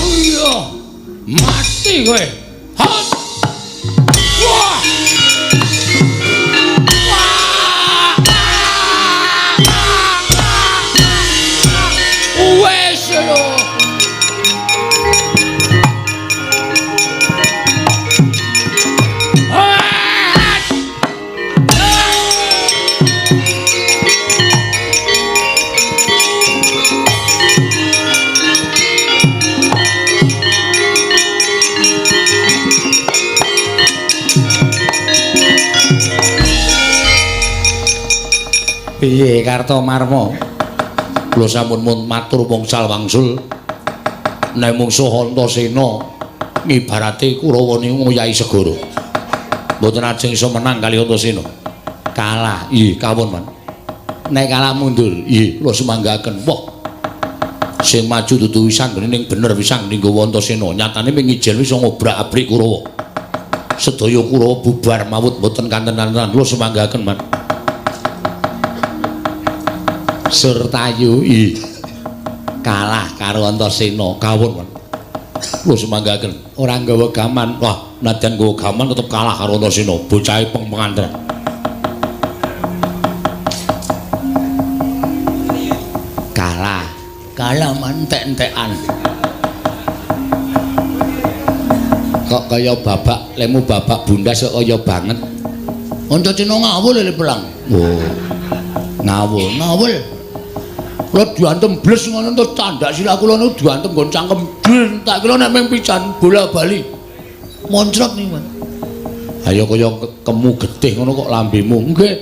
Iya. Mati kowe. Hot. Wah. Wes lho. Piye Kartomarma? Kula sampun matur pongsal wangsul. Nek mungsuh Antasena ngibarate Kurawa niku ngoyahi segara. Mboten ajeng iso menang kali Antasena. Kalah, nggih kawon, Man. Nek kalah mundur, nggih kula semanggaken. Wah. Sing maju dudu wisanggene ning bener wisang ning nggawa Antasena. Nyatane ping ijen wis ngobrak-abrik Kurawa. Sedaya Kurawa bubar mawut mboten kanten-kantenan. Kula semanggaken, Man. Surtayu kalah karo Antasena kawon. Lho semanggaken ora nggawa gaman. Wah, nadyan nggawa gaman tetep kalah karo Antasena, bocahe pengantren. Kalah mantek-entekan. Kok kaya babak lemu babak bundas kok kaya banget. Antasena ngawul lho pelang. Oh. Ngawul. Kula diantem bles ngono terus candak sila kula niku diantem nggon cangkem dil. Tak kira nek mung pican bola bali. Moncrot niku, Man. Ayo kaya kemu getih ngono kok lambemu. Nggih.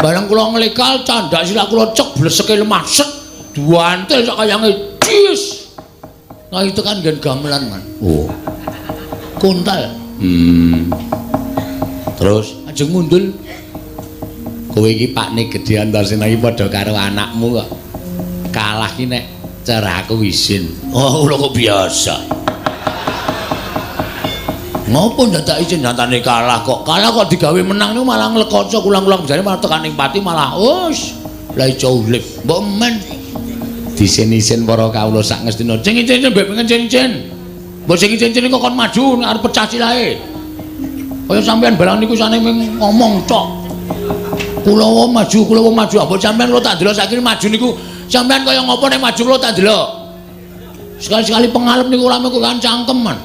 Bareng kula nglekal candak sila kula cek bleseke lemah set. Diantel sak kayange cis. Nah itu kan nggen gamelan, Man. Oh. Kuntal. Terus ajeng mundul. Kowe iki pakne gedhe Antasena iki padha karo anakmu kok. Kalah ki nek cara aku isin. Oh, lho kok biasa. Ngopo ndak isin nyatane kalah kok. Kalah kok digawe menang niku malah nglekoco ulang-ulang jane malah tekaning pati malah wis la ijo ulip. Mbok men disin-isin para kawula sak Ngastina. Cing-cing mbek pengen cing-cing. Mbok sing cing-cing kok kon maju nek arep pecah silahe. Kaya sampean barang niku sane ngomong tok. Kulawa maju. Ampun sampean kula tak delok saiki maju niku sampean kaya ngapa nek maju kula tak delok. Sekali-sekali pengalem niku rame kok kan cangkeman.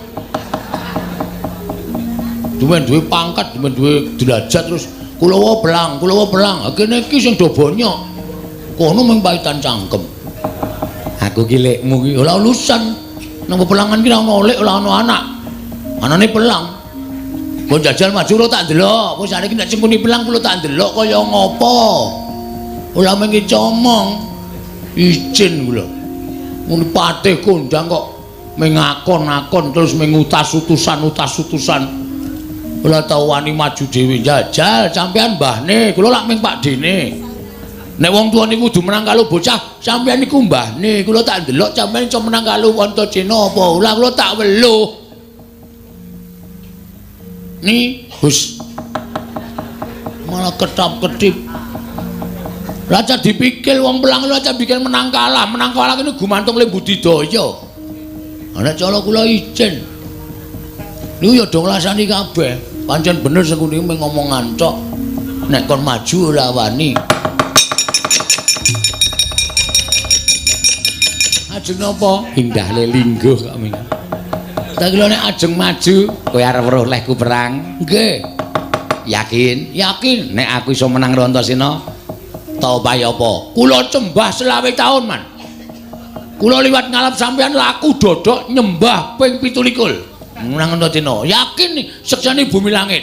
Duwe pangkat, duwe derajat terus kulawa belang. Kene iki sing do bonyok. Kono mung paitan cangkem. Aku ki lekmu ki ora lulusan. Nang pelangan ki ora ono lek, ora ono anak. Anane pelang. Mbok jajal maju kula tak delok. Wis saiki nek cengkuni pelang kula tak delok kaya ngopo. Ora mengki comong. Izin kula. Mun patih kondang kok mengakon-akon terus mengutas utusan. Ora tau wani maju dhewe jajal sampean mbahne, kula lak ming Pak Dene. Nek wong tuwa niku kudu menang karo bocah, sampean niku mbahne, kula tak ndelok sampean iso menang karo Antaséna apa ora kula tak weluh. Ni, Gus. Malah ketap-ketip. Raja dipikir wong pelang raja bikin menang kalah kene gumantung le budidaya. Nek cara kula izin. Niku ya do nglasani kabeh. Pancen bener sing kuwi mung ngomongan tok. Nek kon maju ora wani. Ajeng napa? Indah lelingguh kok ming. Tak kira nek ajeng maju kowe arep weruh lehku perang. Nggih. Yakin? Yakin. Nek aku iso menang karo Antaséna, ta upaya apa? Kula cembah 20 taun, Man. Kula liwat ngalap sampean laku dodok nyembah ping 17. Menang Antaséna. Yakin nih seksane bumi langit.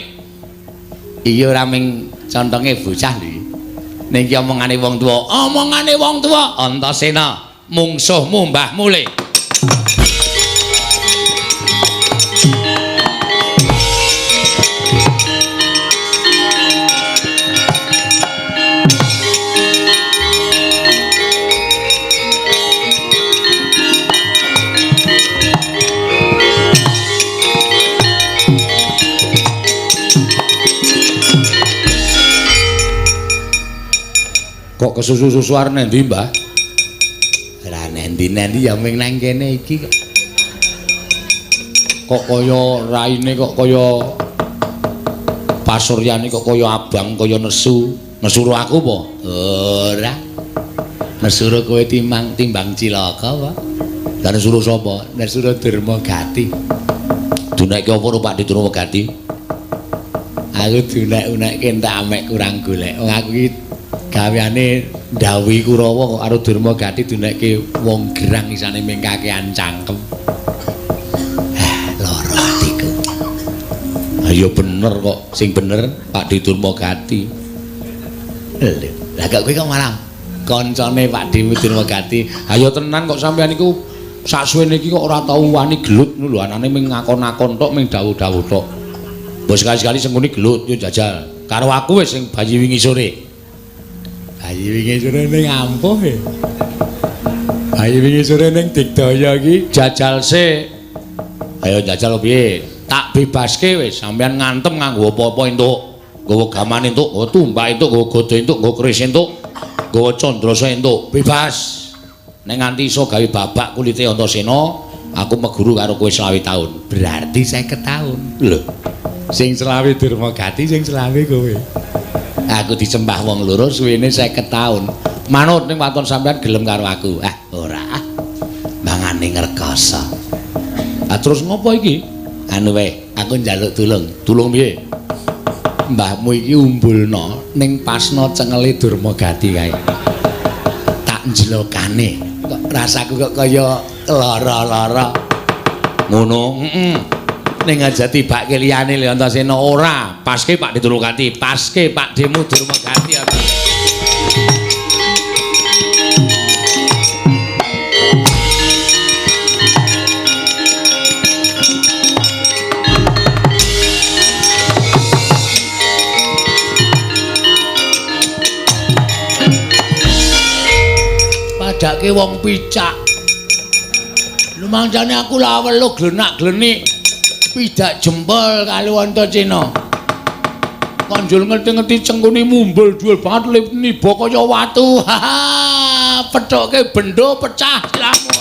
Iya ora ming contonge bocah lho. Ning iki omongane wong tuwa. Omongane wong tuwa Antaséna mungsuhmu Mbah Mule. Kok kesusu-susu arep nendi, Mbah? Ora nendi-nendi ya ming nang kene iki kok. Kok kaya raine kok kaya pasuryane kok kaya abang kaya nesu. Nesu aku apa? Ora. Nesu kowe timbang cilaka apa? Lah nesu sapa? Nesu Durmagati. Duneke apa ro Pak Durmagati? Aku dunek-unekke entek amek kurang golek. Wong aku iki gaweane ndhawuhi Kurawa karo Durmagati dunekke wong gerang isane ming kakean cangkem. Lara atiku. Ayo bener kok, sing bener Pak Durmagati. Lho, lah kok kowe kok malah kancane Pak Durmagati. Ayo tenan kok sampean iku saksuwene iki kok ora tau wani gelut ngono lho, anane ming ngakon-akon tok, ming dawuh-dawuh tok. Mbok sekali-sekali sing ngene gelut yo jajal. Karo aku wis sing bayi wingi sore. Bayi wingi sore ning ampuh e. Bayi wingi sore ning Digdaya iki jajal se. Ayo jajal piye? Tak bebaske wis, sampean ngantem nganggo apa-apa entuk. Nggawa gaman entuk, nggawa tumbak entuk, nggawa godo entuk, nggawa keris entuk, nggawa candrasa entuk. Bebas. Nek nganti iso gawe babak kulite Antaséna, aku meguru karo kowe 20 taun. Berarti 50 taun. Lho. Sing 20 Durmagati, sing 20 kowe. Aku disembah wong loro suwene 50 taun. Manut ning waton sampean gelem karo aku. Ora. Mangane ngrekoso. Terus ngopo iki? Anu wae, aku njaluk tulung. Tulung piye? Mbahmu iki umbulna ning pasna cengele Durmagati kae. Tak njlokane. Kok rasaku kok kaya lara-lara. Ngono, ning aja tibake liyane lho Antaséna ora. Paske Pak Durmagati, paske Pak Demu Durmagati apa. Padake wong picak. Lumangsane aku la weluh glenak-glenik. Pidak jempol kali Antaséna. Konjol ngerti-ngerti cengkune mumbul dhuwur banget lip niba kaya watu. Pethoke bendho pecah silamu.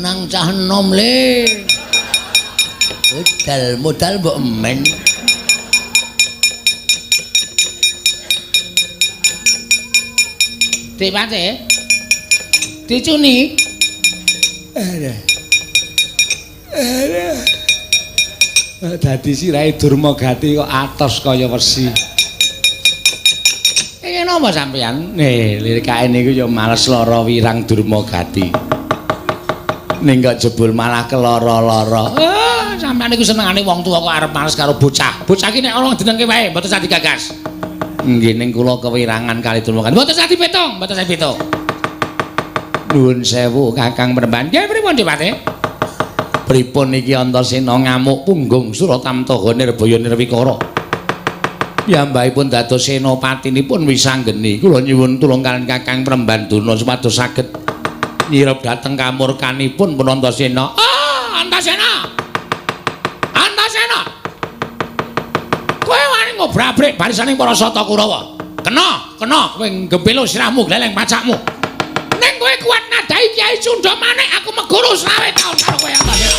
nang cah enom le. Modal mbok emen. Dipate. Dicuni. Dadi sirahe Durmagati kok atos kaya wesi. Iki napa sampean? Lirikake niku ya males lara wirang Durmagati. Ning kok jebul malah kelara-lara. Sampeyan niku senengane wong tuwa kok arep males karo bocah. Bocah iki nek ana jenengke wae mboten sadi gagas. Nggih ning kula kewirangan kali Durmagati. Mboten sadi pitung, mboten sadi pitung. Nuwun sewu Kakang Peremban. Nggih pripun Dipate? Pripun iki Antasena ngamuk punggung Suratamtaha Nirbaya Nirwikara. Piyambakipun dados senapatinipun wisanggeni. Kula nyuwun tulung kaliyan Kakang Peremban Durna supados saged nyirep dhateng kamurkanipun pun Antasena. Antasena. Antasena. Kowe wani ngobrabrik barisaning para Sata Kurawa. Kena kowe gempelo sirahmu gleleng pacakmu. Ning kowe kuat nadahi Kyai Sundha Manik aku meguru 20 taun karo kowe Antasena.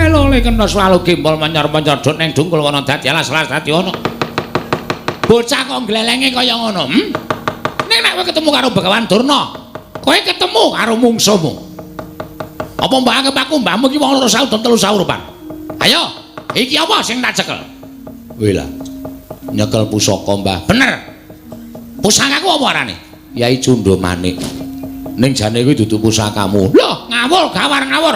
Lole kena selalu gimbal menyor-menyor dot ning dungkul kono dadi alas-alas dadi ono. Bocah kok glelenge kaya ngono, Ning nek kowe ketemu karo Begawan Durna, kowe ketemu karo mungsuhmu. Apa mbak anggap aku mbahmu iki wong loro sawu dan telu sawurupan? Ayo, iki apa sing tak cekel? Wih lah, nyekel pusaka mbah. Bener. Pusakaku apa arane? Yai Sundha Manik. Ning jane kuwi dudu pusakamu. Loh, ngawur, gawar ngawur.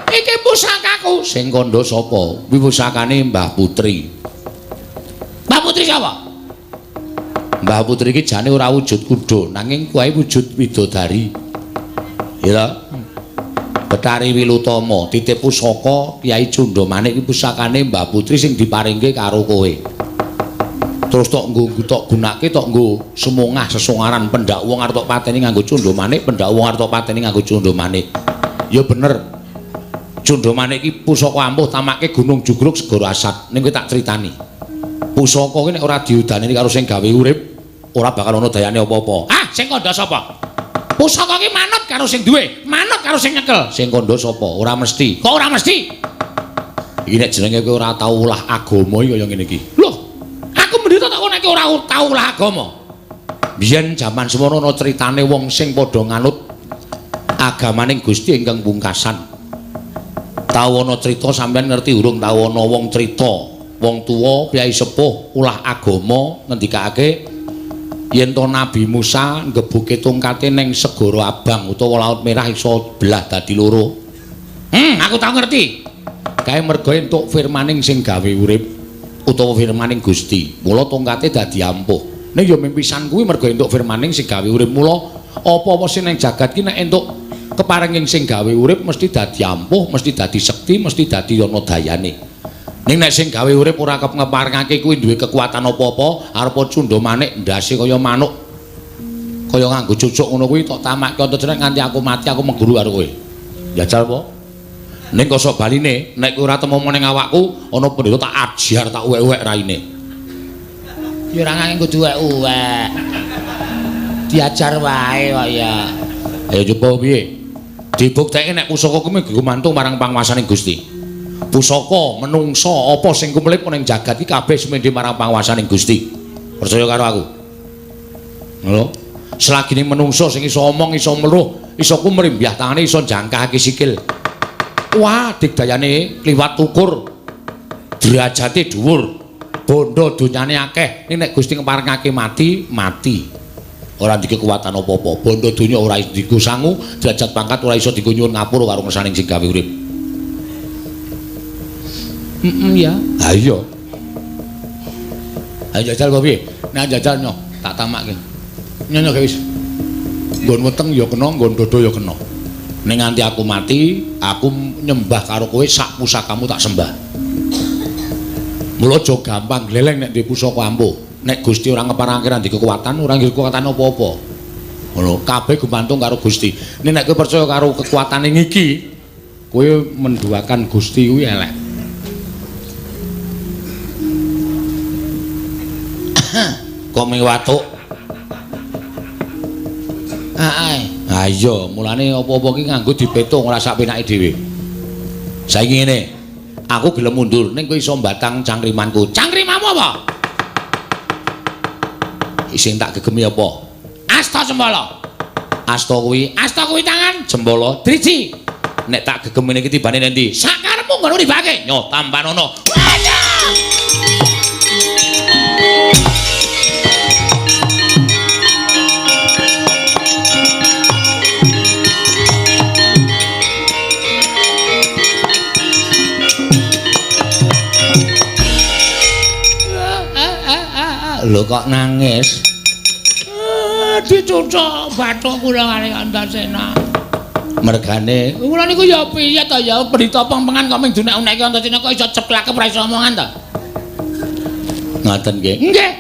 Iki pusakaku. Sing kandha sapa? Kuwi pusakane Mbah Putri. Mbah Putri sapa? Mbah Putri iki jane ora wujud kuda, nanging kuwi wujud widodari. Ya. Betari Wilutama titip pusaka Kyai Sundha Manik iki pusakane Mbah Putri sing diparingke karo kowe. Terus tok gunake tok nggo semungah sesongaran pendak wong arep tok pateni nganggo Sundha Manik, pendak wong arep tok pateni nganggo Sundha Manik. Ya bener. Sundha Manik iki pusaka ampuh tamake Gunung Jugruk Segara Asat. Ning kowe tak critani. Pusaka iki nek ora diudaneni karo sing gawe urip, ora bakal ana dayane apa-apa. Sing kandha sapa? Pusaka iki manut karo sing duwe, manut karo sing nyekel. Sing kandha sapa? Ora mesti. Kok ora mesti? Iki nek jenenge kowe ora tau ulah agama iki kaya ngene iki. Loh, aku mendhita tak nek ora tau ulah agama. Biyen jaman semono ana critane wong sing padha nganut agamaning Gusti ingkang pungkasan. Tau ana crita sampeyan ngerti urung tau ana wong crita, wong tuwa piyai sepuh ulah agama ngendikake yen to Nabi Musa ngebuke tongkate ning Segara Abang utawa Laut Merah iso belah dadi loro. Aku tau ngerti. Kae mergo entuk firmaning sing gawe urip utawa firmaning Gusti. Mula tongkate dadi ampuh. Ning ya mimpisan kuwi mergo entuk firmaning sing gawe urip. Mula apa-apa sing ning jagat ki nek entuk keparinging sing gawe urip mesti dadi ampuh, mesti dadi sekti, mesti dadi ana dayane. Ning nek sing gawe urip ora ngeparingake kuwi duwe kekuatan apa-apa, arep Sundha Manik ndase kaya manuk. Kaya nganggo cucuk ngono kuwi tok tamakke Antasena nganti aku mati aku mengguru karo kowe. Jajal apa? Ning kosok baline nek kowe ora temu ning awakku, ana pendhita tak ajar tak uwek-uwek raine. Ya ora nganggo kudu uwek-uwek. Diajar wae kok ya. Ayo coba piye? Dibuktekke nek pusaka kuwi gumantung marang panguwasaning Gusti. Pusaka menungsa apa sing kumlip ning jagat iki kabeh semendhe marang panguwasaning Gusti. Percaya karo aku. Lho, selagine menungsa sing iso omong, iso meluh, iso kumrimbyah tangane, iso jangkahake sikil. Wah, digdayane kliwat ukur. Derajate dhuwur. Bondo donyane akeh. Ning nek Gusti ngeparingake mati, mati. Ora ndike kekuatan apa-apa. Bondo donya ora iso dienggo sangu, derajat pangkat ora iso dienggo nyuwun ngapura karo ngersaning sing gawe urip. Ya. Ha iya. Ayo jajal kok piye? Nek jajal nyo, tak tamakke. Nyonya wis. Nggon weteng ya kena, nggon dodo ya kena. Ning nganti aku mati, aku nyembah karo kowe sak pusakamu tak sembah. Mula aja gampang gleleng nek duwe pusaka ampuh. Nek Gusti ora ngeparangake ra ndek kekuatan, ora nggih kekuatan apa-apa. Ngono, kabeh gumantung karo Gusti. Nek kowe percaya karo kekuatane iki, kowe menduakan Gusti kuwi elek. Kok ming watuk? Ah iya, mulane apa-apa ki nganggo dipetung ora sak penake dhewe. Saiki ngene. Aku gelem mundur ning kowe iso mbatang cangkrimanku. Cangkrimamu apa? Sing tak gegemi apa? Asta Cempala. Asta kuwi tangan, Cempala driji. Nek tak gegemene iki tibane endi? Sakarepmu ngono dibake. Nyo tampanono. Lho kok nangis? Dicucuk bathuk kula kali Antasena. Mergane kula niku ya piye to ya berita pengpengan kok ming dunek-uneke Antasena kok iso ceplakep ora iso omongan to. Ngoten nggih. Nggih.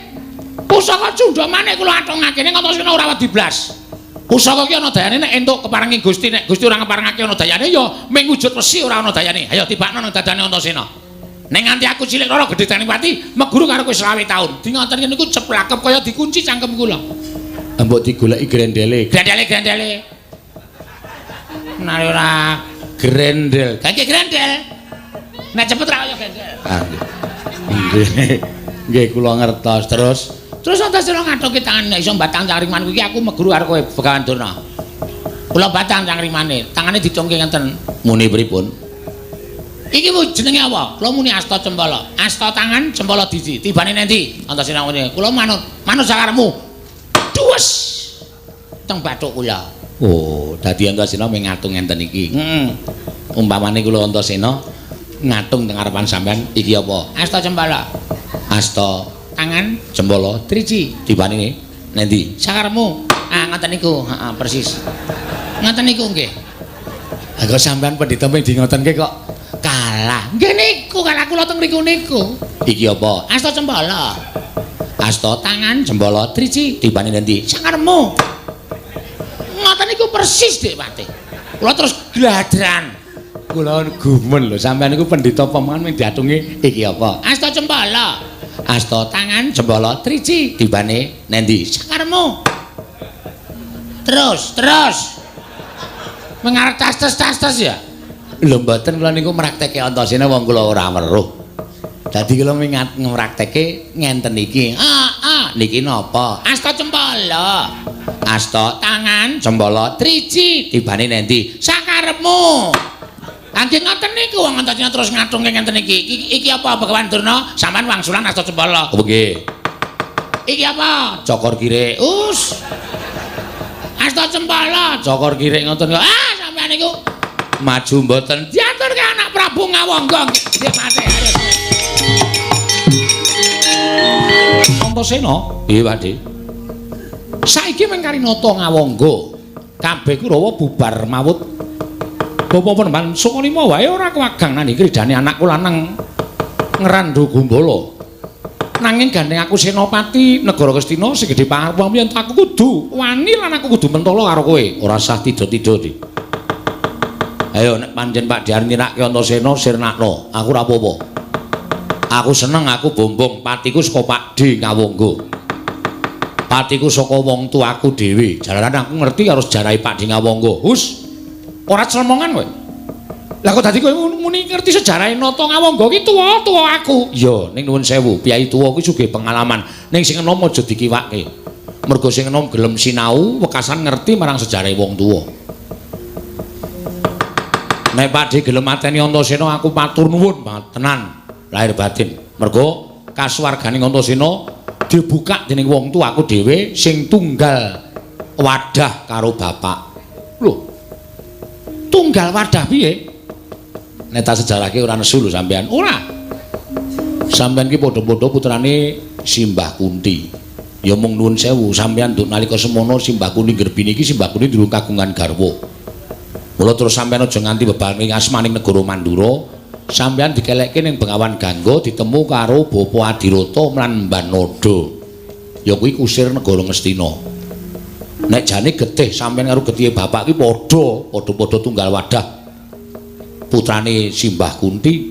Pusaka cundha maneh kula atungake ning Antasena ora wedi blas. Pusaka ki ana dayane nek entuk keparengi Gusti, nek Gusti ora ngeparengake ana dayane ya ming wujud wesi ora ana dayane. Ayo tibakno nang dadane Antasena. Ning nganti aku cilik loro gedhe Danipati meguru karo kowe 20 taun. Di ngoten niku ceplakep kaya dikunci cangkem kula. Mbok digoleki grendele. Grendele. Menawi ora Grendel. Kaki grendel. Nek cepet ra kaya grendel. Nggih kula ngertos. Terus Antasena ngathoke tangan nek iso batang cangkriman kuwi aku meguru karo kowe Begawan Durna. Kula batang cangkrimane, tangane dicungke ngenten. Muni pripun? Iki ku jenenge apa? Kula muni Asta Cempala. Asta tangan, Cempala diji. Tibane nendi? Antasena ngene. Kula manut sakarepmu. Duwes. Teng bathuk kula. Oh, dadi Antasena ming ngatung ngenten iki. Umpamane kula Antasena ngatung teng ngarepan sampean iki apa? Asta Cempala. Asta tangan, Cempala driji. Tibane nendi? Sakarepmu. Ngoten niku, heeh persis. Ngoten niku nggih. Kok sampean pendhita ming di ngotenke kok kalah. Nggih niku kalah kula teng mriku niku. Iki apa? Asta Cempala. Asta tangan Cempala driji. Tibane nendi? Sakarepmu. Ngoten niku persis Dik Pati. Kula terus gladran. Kula gumen lho sampean niku pendhita pemangan ming diatungi iki apa? Asta Cempala. Asta tangan Cempala driji. Tibane nendi? Sakarepmu. Terus. Mengarep tas-tas ya? Lho mboten kula niku mraktekke Antasena wong kula ora weruh. Dadi kula mraktekke ngenten iki. Niki napa? Asta Cempala. Asta tangan Cempala driji. tibane nendi? Sakarepmu. Angge ngoten niku wong Antasena terus ngatungke ngenten iki. Iki apa Begawan Durna? Sampeyan wangsulan Asta Cempala. Oh nggih. Iki apa? Cokor Kirik. Asta Cempala. Cokor Kirik ngoten kok. Sampeyan niku maju mboten diaturke anak Prabu Ngawangga. Nggih Pati. Antasena. Nggih Pakde. Saiki mung karinata Ngawangga. Kabeh Kurawa bubar mawut. Bapa Penemban Sukalima wae ora kewagang nang kridane anakku lanang Ngrandha Gumbala. Nanging gandeng aku Senopati negara Kestina sing gedhe pangruang yen aku kudu wani lan aku kudu mentala karo kowe. Ora sah tido-tido, Dik. Ayo nek pancen Pak Diar nirake Antasena sirnakno, aku ora apa-apa. Aku seneng aku bombong patiku saka Pakde Ngawangga. Patiku saka wong tuaku dhewe. Jalaran aku ngerti karo sejarahe Pakde Ngawangga. Hus. Ora celmongan kowe. Lah kok dadi kowe muni ngerti sejarahe Nata Ngawangga ki tuwa-tuwa aku. Iya, ning nuwun sewu, piyai tuwa kuwi sugih pengalaman. Ning sing enom aja dikiwake. Mergo sing enom gelem sinau, wekasan ngerti marang sejarahe wong tuwa. Nek Pakde gelem mateni Antasena aku matur nuwun banget tenan lahir batin. Mergo kasuwargane Antasena dibuka dening wong tuaku dhewe sing tunggal wadah karo bapak. Lho. Tunggal wadah piye? Nek tak sejarahke ora nesu lho sampean. Ora. Sampeyan ki padha-padha putrane Simbah Kunti. Ya mung nuwun sewu sampeyan nduk nalika semono Simbah Kunti Gerbini iki Simbah Kunti durung kagungan garwa. Mula terus sampeyan aja nganti bebaring asmaning negara Mandura, sampeyan dikelekke ning Bengawan Gangga ditemu karo Bapa Adirata lan Mbah Nada. Ya kuwi kusir negara Ngastina. Nek jane getih sampeyan karo getihe bapak ki padha tunggal wadah. Putrane Simbah Kunti.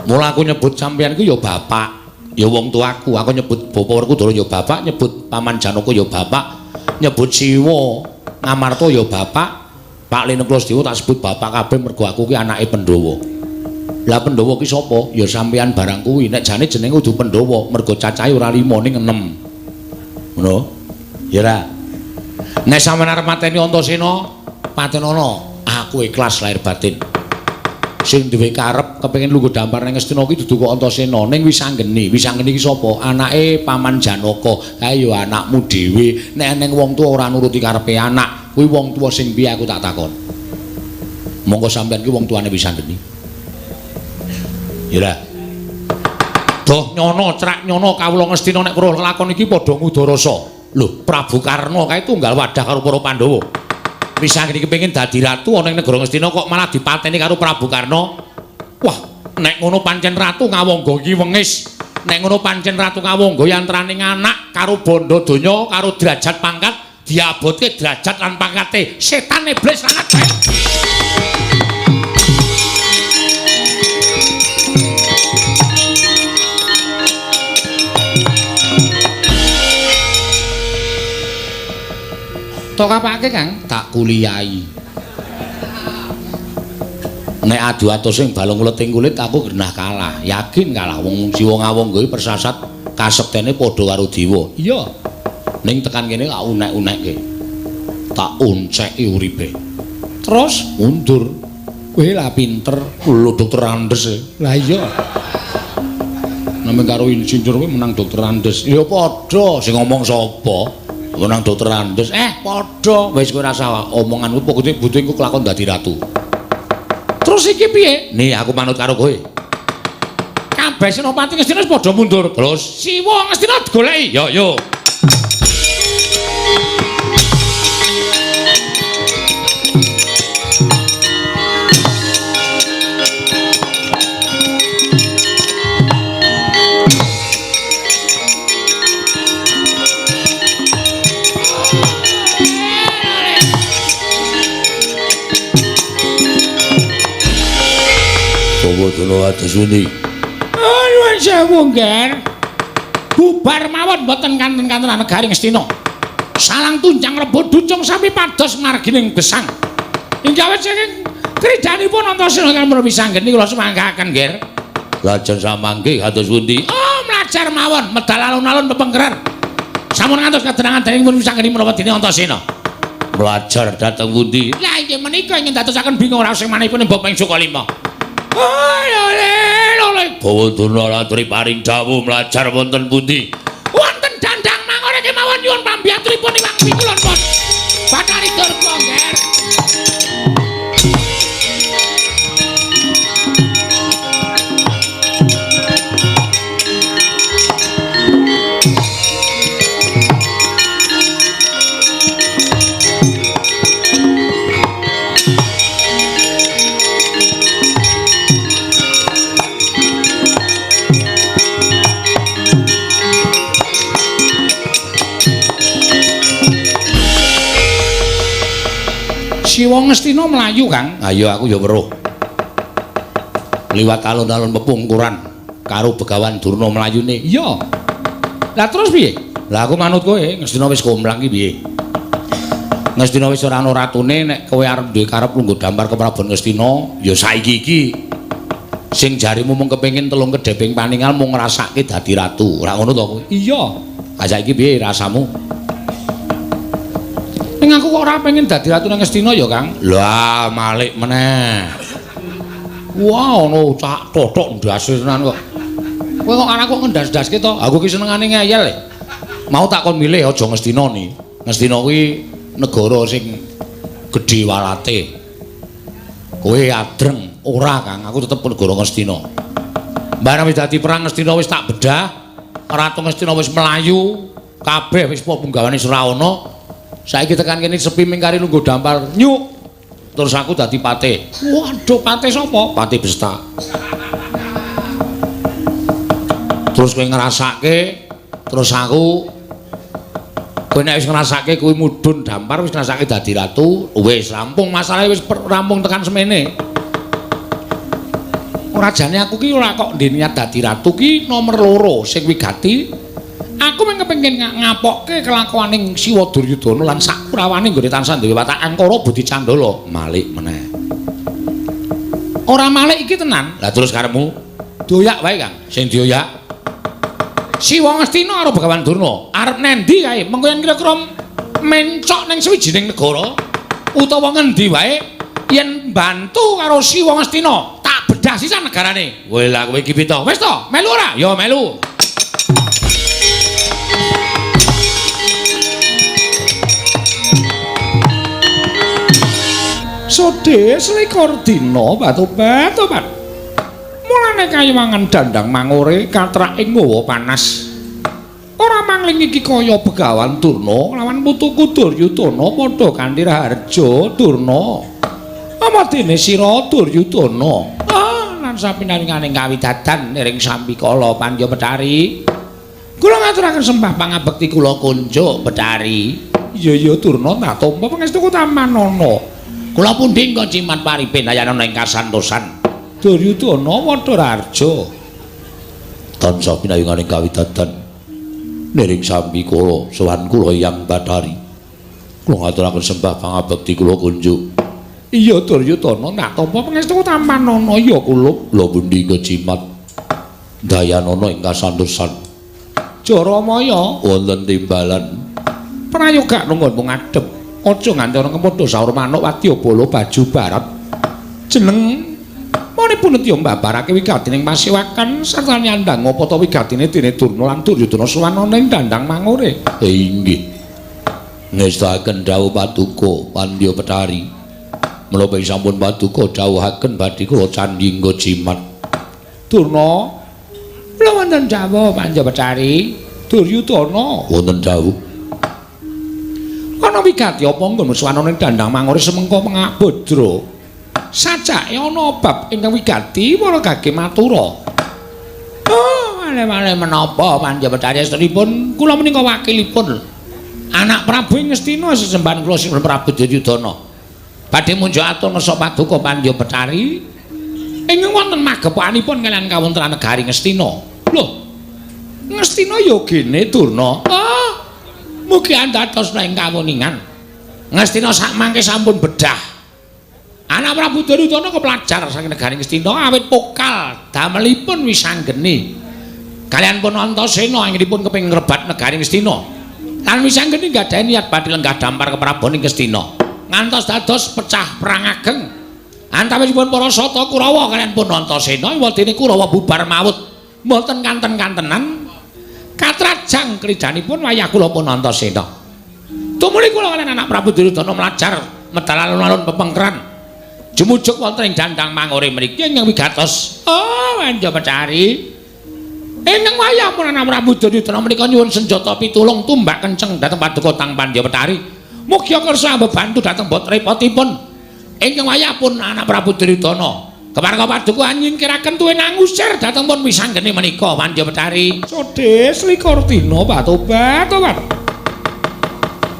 Mula aku nyebut sampeyan ku ya bapak. ya wong tuaku, aku nyebut Bapaku Dara ya bapak, nyebut Paman Janaka ya bapak, nyebut Siwa Ngamarta ya bapak, Pak Lene Klasdewa tak sebut bapak kabeh mergo aku ki anake Pandhawa. Lah Pandhawa ki sapa? Ya sampeyan barang kuwi. Nek jane jenenge kudu Pandhawa, mergo cacahe ora 5 ning 6. Ngono? Ya ra. Nek sampeyan arep mateni Antasena, patenana, aku ikhlas lahir batin. Sing duwe karep kepengin lungguh dampar ning Ngastina ki dudu kok Antasena, ning Wisanggeni. Wisanggeni ki sapa? Anake Paman Janaka. Ha ya anakmu dhewe. Nek ning wong tuwa ora nuruti karepe anak, kuwi wong tuwa sing piye aku tak takon. Monggo sampeyan ki wong tuane Wisanggeni. Ya. Doh nyono crak nyono kawula Ngastina nek karo lakon iki padha ngudarasa. Lho, Prabu Karna kae tunggal wadah karo para Pandhawa. Wisanggeni kepengin dadi ratu ana ing negara Ngastina kok malah dipateni karo Prabu Karna. Wah, nek ngono pancen ratu Ngawangga iki wengis. Nek ngono pancen ratu Ngawangga yantraning anak karo bondo donya karo derajat pangkat diabotke derajat lan pangkate setan iblis sangat baik. Tok apake, Kang? Tak kuliahi. Nek adu atus sing balung kleting kulit aku genah kalah. Yakin kalah wong Siwa Ngawangga persasat kasektene padha karo dewa. Iya. Ning tekan kene tak unek-unekke. Tak unceki uripe. Terus mundur. Kowe lah pinter, lho dokter Andes. Lah iya. Nang karo insinyur kowe menang dokter Andes. Ya padha sing ngomong sapa? Menang dokter Andes, padha wis kowe rasa omongan kuwi pokoke butuh engko kelakon dadi ratu. Terus iki piye? Nih aku manut karo kowe. Kabeh Senopati Ngastina wis padha mundur. Terus Siwa Ngastina digoleki. Yo. Dono atus pundi? Nuwun sewu, Nger. Bubar mawon mboten kanten-kantenan negari Ngastina. Salang tunjang rebut ducung sami pados margining gesang. Inggih awet saking kridanipun Antasena kaliyan Wisanggeni kula semanggaken, Nger. Lajeng samangke atus pundi? Oh, mlajar mawon medal alun-alun pepengkeran. Sampun ngantos kadenangan dening Wisanggeni menapa dene Antasena. Mlajar dhateng pundi? Lah inggih menika ingin dadosaken bingung raos sing manihipun Mbok Ping Sukalima. Bawandana latri paring dawuh mlajar wonten pundi? Wonten dandang mangore kemawon nyuwun pambiyantunipun Iwang Pikulon pun. Bathari Durga, Nger. Siwa Ngastina mlayu, Kang. Ayo aku ya weruh. Liwat alun-alun pepungkuran karo Begawan Durna mlayune. Iya. Lah terus piye? Lah aku manut kowe, Ngastina wis komplang ki piye? Ngastina wis ora ana ratune, nek kowe arep duwe karep lungguh dampar ke Prabu Ngastina, ya saiki iki. Sing jarimu mung kepengin telung kedheping paningal mung ngrasake dadi ratu. Ora ngono to kowe? Iya. Lah saiki piye rasamu? Ning aku kok ora pengen dadi ratu nang Ngastina ya, Kang. Lah, malik meneh. Wah, ono cak totok ndase tenan kok. Kowe kok anakku ngendas-ndaske to? Aku ki senengane ngeyel. Mau tak kon milih aja Ngastina ni. Ngastina kuwi negara sing gedhe walate. Kowe adreng ora, Kang. Aku tetep negara Ngastina. Barang wis dadi perang Ngastina wis tak bedah. Ratu Ngastina wis mlayu, kabeh wis punggawane Srawana. Saiki tekan kene sepi mingkari lungguh dampar nyuk. Terus aku dadi patih. Waduh, patih sapa? Patih Besta. Terus kowe ngrasake, terus aku kowe nek wis ngrasake kuwi mudhun dampar wis ngrasake dadi ratu, wis rampung masalahe wis rampung tekan semene. Rajane aku ki ora kok ndeniat dadi ratu ki nomor loro sing wigati. Aku mung kepengin ngapokke kelakuaning Siwa Duryudana lan sakurawane nggone tansah duwe watak angkara budi candala. Malik meneh. Ora malik iki tenan. Lah terus karepmu doyak wae, Kang. Sing dioyak Siwa Ngastina karo Begawan Durna. Arep nendi kae? Mengko yen kira-kira mencok ning sawijining negara utawa ngendi wae yen bantu karo Siwa Ngastina bedah sisan negarane. Kowe lah kowe iki pito. Wis to, melu ora? Ya melu. Sode selikur dina batobat. Mulane kayuwangan dandang mangore katrak ing ngawa panas. Ora mangling iki kaya Begawan Durna lawan putuku Duryudana padha kanthi Raharja Durna. Amadene sira Duryudana. Lan sapinaringaning kawidadan ing Sambikala Pandya Betari. Kula ngaturaken sembah pangabekti kula kunjuk Betari. Iya Durna tak tampa pangestu Tamanana. Kula pundi engko cimat paripen ayana ing kasantosan. Duryudana Wadha Raharja. Tansah pinayunganing kawidadan ing Sambikala sowan kula Hyang Betari. Kula ngaturaken sembah pangabekti kula kunjuk. Iya Duryudana tak tampa pangestu Tamanana ya kula. Lha pundi kecimat dayanana ing kasantosan. Jaramaya wonten timbalan. Prayoga nunggon mung adhep. Aja nganti ana kemodho saur manuk Wadyabala Baju Barat. Jeneng monipun Tya mbabarake wigatining pasewakan sarta nyandang apa ta wigatine dene Durna lan Duryudana suwanana ing dandang mangure. Inggih. Ngestaken dawuh Paduka Pandya Betari. Menapa sampun paduka dawuhaken badhe kula candhingga jimat. Durna, kula wonten dawuh Pandya Betari. Duryudana wonten dawuh. Ana wigati apa nggon suwanane dandang mangore semengko pengak Badra. Sajake ana bab ingkang wigati para gage matura. Oh, wale-wale menapa Pandya Betari astunipun kula menika wakilipun anak Prabu Ngastina sesembahan kula Sri Prabu Duryudana. Badhe munjuk atur ngersa paduka Pandya Betari ing wonten magepokanipun kaliyan kawontenan negari Ngastina. Lho, Ngastina ya gene Durna. Oh, mugi andados ing kawuningan. Ngastina sak mangke sampun bedah. Anak Prabu Duryudana kepelajar saking negari Ngastina awit pokal damelipun wisanggeni. Kaliyan pun Antasena anggenipun kepengin ngrebat negari Ngastina. Lan wisanggeni gadhahi niat badhe lenggah dampar keprabaning Ngastina. Ngantos dados pecah perang ageng antawisipun para Sata Kurawa kaliyan pun Antasena wadene Kurawa bubar maut mboten kanten-kantenan katrajang klidanipun wayah kula pun Antasena tumuli kula kaliyan anak Prabu Duryudana mlajar medal alun-alun pepengkeran jumujuk wonten ing dandang mangore mriki ingkang wigatos Pandya Betari ingkang wayah pun anak Prabu Duryudana menika nyuwun senjata pitulung tumbak kenceng dhateng paduka Tang Pandya Betari. Mugi kersa bebantu dhateng bot repotipun. Ingkang wayah pun anak Prabu Duryudana. Kepareng paduka nyingkiraken tuwin ngusir dhateng pun wisanggeni menika Pandya Betari. Sode selikur dina batobat.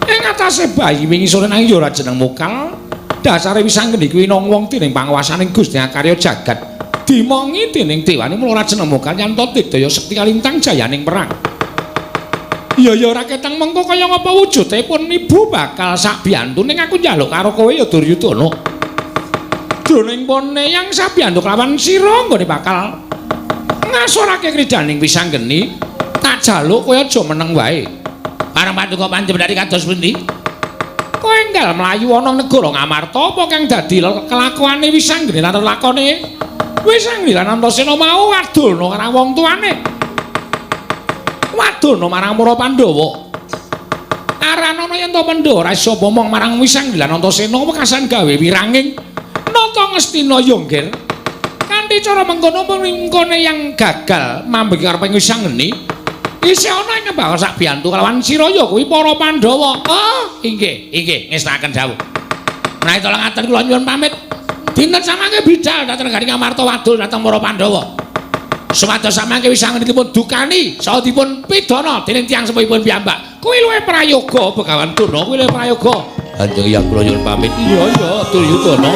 Ing atase bayi wingi sore nang ya ora jeneng mukal. Dasare wisanggeni kuwi wong dening panguwasaning Gusti Karya Jagat. Dimongi dening dewane mula ora jeneng mukal nyanto digdaya sekti kalintang jayaning perang. Ya ora ketang mengko kaya ngapa wujude pun ibu bakal sak biantu ning aku njaluk karo kowe ya Duryudana. Jroning pun yang sak biantu lawan sira nggone bakal ngasorake kridaning wisanggeni. Tak jaluk kowe aja meneng wae. Parang paduka Pandya Betari kados pundi? Kowe enggal mlayu ana negara Ngamarta apa kang dadi kelakuane wisanggeni lan lakone wisanggeni lan Antasena mau wadulna karo wong tuane. Wadana marang para Pandhawa. Aranana yen to Pandhawa ora isa pomong marang Wisanggeni lan Antasena wekasan gawe wiranging nata Ngastina Yonggir. Kanthi cara mengkono mengkone yang gagal mambeki kareping Wisanggeni isih ana ing bakal sak biantu kalawan sira ya kuwi para Pandhawa. Oh, inggih, ngestaken dawuh. Menawi tolong ngaten kula nyuwun pamit. Dinten samangke bidhal dhateng negari Ngamarta wadul dhateng para Pandhawa. Sumados samangke wisangenipun dukani saha dipun pidana dening tiyang sepuhipun piyambak. Kuwi luwih prayoga Begawan Durna, kuwi luwih prayoga. Kanjeng Hyang kula nyuwun pamit. Iya, Duryudana.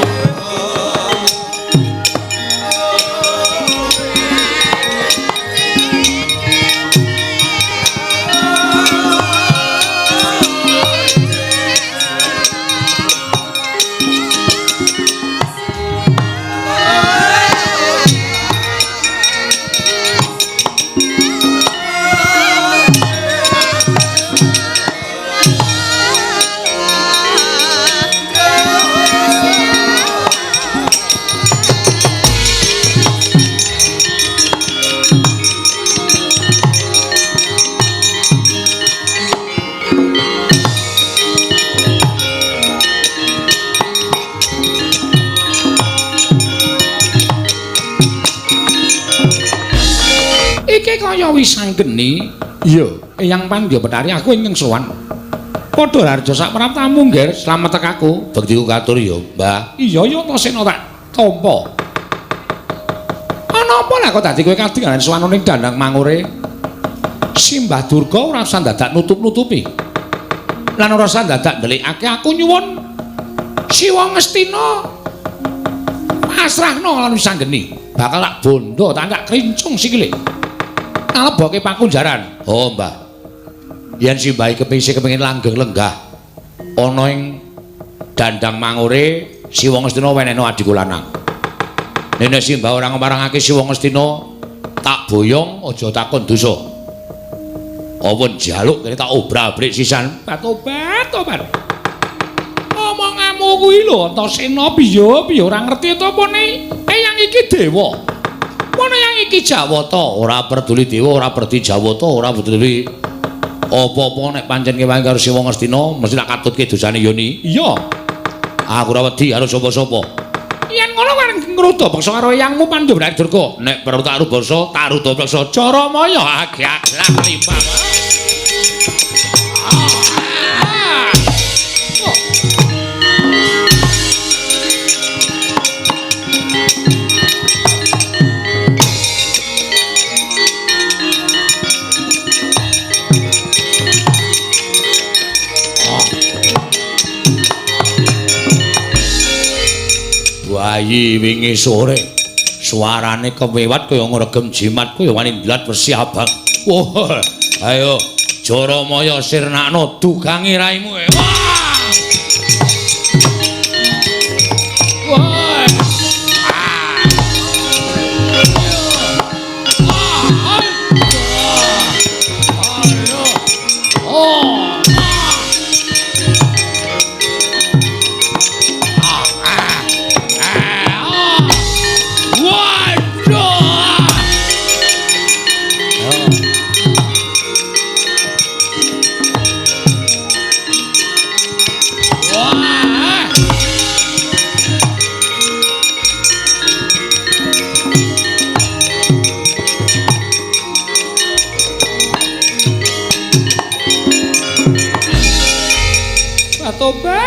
Iki kaya wisanggeni. Iya, Eyang Pandya Betari aku ingkang sowan. Padha harja sak praptamu nggih slamet tekaku. bektiku katur ya, Mbah. Iya ya Antasena tak tampa. Ana apa lah kok dadi kowe kadingalan sowan ning Dandang Mangure? Simbah Durga ora usah dadak nutup-nutupi. Lan ora usah dadak ndelikake aku nyuwun Siwa Ngastina pasrahno lan wisanggeni. Bakal tak bondo, tak krincung sikile. Kaleboke pakunjaran. Oh, Mbah. Yen Simbah kepengin langgeng lenggah ana ing Dandang Mangure, Siwa Ngastina wenehno adiku lanang. Nek Simbah ora ngemarangake Siwa Ngastina, tak boyong aja takon dosa. Apa njaluk kene tak obrak-abrik sisan. Tobat. Omonganmu kuwi lho Antasena piye ora ngerti to pone. Eyang iki dewa. Pone yang iki Jawata, ora peduli dewa, ora peduli Jawata, ora peduli apa-apa nek pancen kewangi karo Siwa Ngastina, mesti tak katutke dosane Yoni. Iya. Aku ora wedi karo sapa-sapa. Yen ngono kan ngruda bangsa karo eyangmu Pandya Betari Durga. Nek perlu tak rubasa, tak rudabasa. Cara maya agak-agak limbah. Bayi wingi sore suarane kewewat kaya ngregem jimat kaya wani ndlat wesi abang. Wah, ayo Jaramaya sirnakno dugangi raimu. Wah.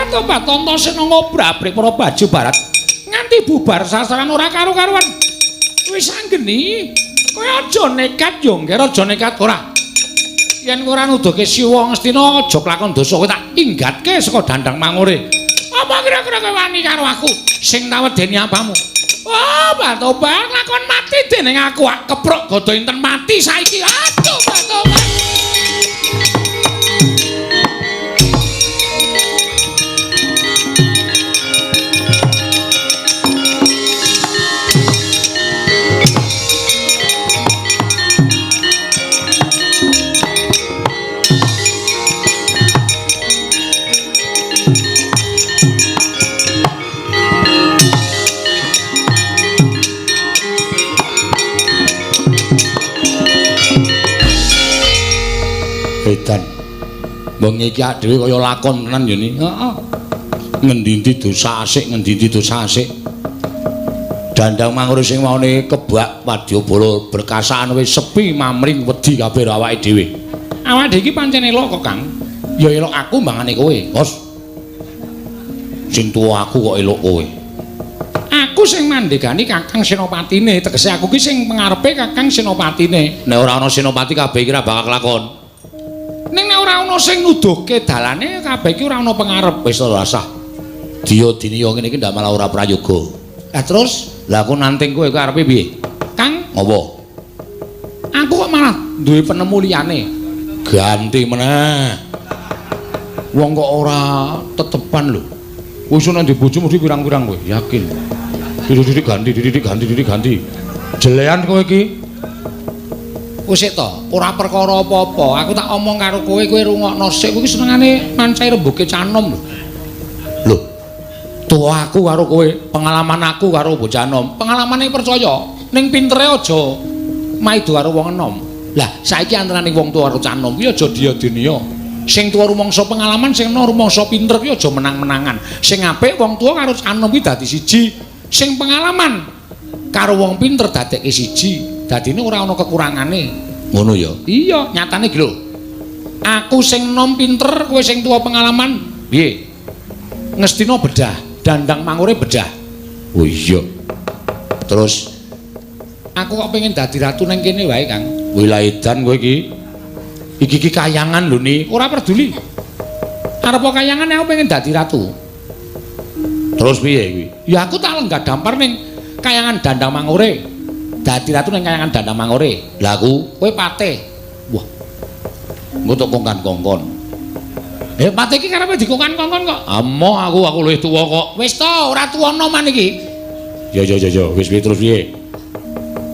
Tobat Antasena ngobrak-abrik para baju barat nganti bubar sasaran ora karo-karuan. Wis anggeni, kowe aja nekat yo, nggih aja nekat ora. Yen ora nuduhke Siwa Ngastina aja klakon dosa kowe tak inggatke saka Dandang Mangure. Apa kira-kira kowe wani karo aku sing tawedeni apamu? Oh, Tobat lakon mati dening aku keprok godo inten mati saiki. Aduh, Tobat. Edan. Mbong iki dhewe kaya lakon tenan yo ni. Heeh. Ngendi-endi dosa asik, ngendi-endi dosa asik. Dandang Mangure sing maune kebak Wadyabala berkasaan wis sepi mamring wedi kabeh awake dhewe. Awake dhewe iki pancen elok kok, Kang. Ya elok aku mbangane kowe, Bos. Sing tuwa aku kok elok kowe. Aku sing mandhegani Kakang Senopatine, tegese aku ki sing pengarepe Kakang Senopatine. Nek ora ana senopati kabeh iki ora bakal lakon. Ning nek ora ana sing nuduhke dalane kabeh iki ora ana pengarep. Wis ora usah. Dia dini yo ngene iki ndak malah ora prayoga. Lah terus, lah aku nanting kowe arepe piye? Kang, Apa? aku kok malah duwe penemu liyane. Ganti meneh. Wong kok ora tetepan lho. Wis ana ndek bojomu mesti pirang-pirang kowe, yakin. Didik ganti. Jelean kowe iki. Wis to, ora perkara apa-apa. Aku tak omong karo kowe, kowe rungokno sik. Kowe iki senengane mancai rembuke canom lho. Lho. Tuwa aku karo kowe, pengalaman aku karo bocah enom. Pengalamane percaya, ning pintere aja maido karo wong enom. Lah, saiki antaraning wong tuwa karo canom kuwi aja dia-dinia. Sing tuwa rumangsa pengalaman, sing enom rumangsa pinter kuwi aja menang-menangan. Sing apik wong tuwa karo canom kuwi dadi siji. Sing pengalaman karo wong pinter dadekke siji. Dadine ora ana kekurangane. Ngono ya. Iya, nyatane iki lho. Aku sing nom pinter, kowe sing tuwa pengalaman. Piye? Ngestina bedah, dandang mangure bedah. Oh iya. Terus aku kok pengen dadi ratu nang kene wae, Kang. Wila edan kowe iki. Iki kayangan lho ni. Ora peduli. Arep kayangan aku pengen dadi ratu. Terus piye kuwi? Ya aku tak lenggah dampar ning kayangan dandang mangure. Dadi ratu ning kayangan dandang mangure. Lah aku kowe patih. Wah. Engko tok kongkan-kongkon. Patih iki karepe dikongkan-kongkon kok. Amo aku luwih tuwa kok. Wis to, ora tuwana man iki. Ya wis piye terus piye?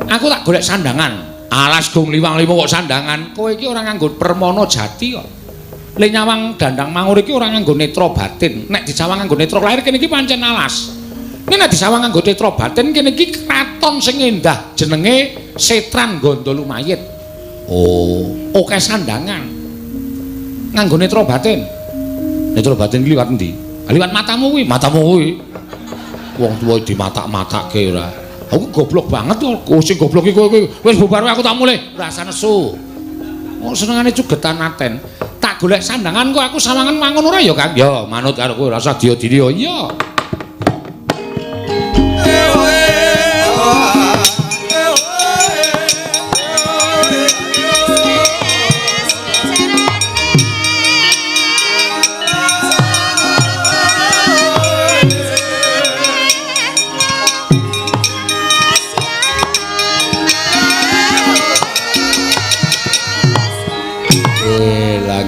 Aku tak golek sandangan. Alas gong liwang-liwang kok sandangan. Kowe iki ora nganggo permana jati kok. Le nyawang dandang mangur iki ora nganggo netra batin. Nek disawang nganggo netra lahir kene iki pancen alas. Nek disawang nganggo netra batin kene iki kraton sing endah jenenge Setran Gandhalumayit. Oh, oke sandangan. Nganggo netra batin. Netra batin iki liwat endi? Liwat matamu kuwi. Matamu kuwi. Wong tuwa dimatak-matake ora. Aku goblok banget kok. Sing goblok iki kowe. Wis bubar aku tak mulih. Rasa nesu. Oh senengane cugetan aten. Tak golek sandangan kok aku sawangan mangun ora ya, Kang? Ya, manut karo kowe rasa diodini ya. Iya.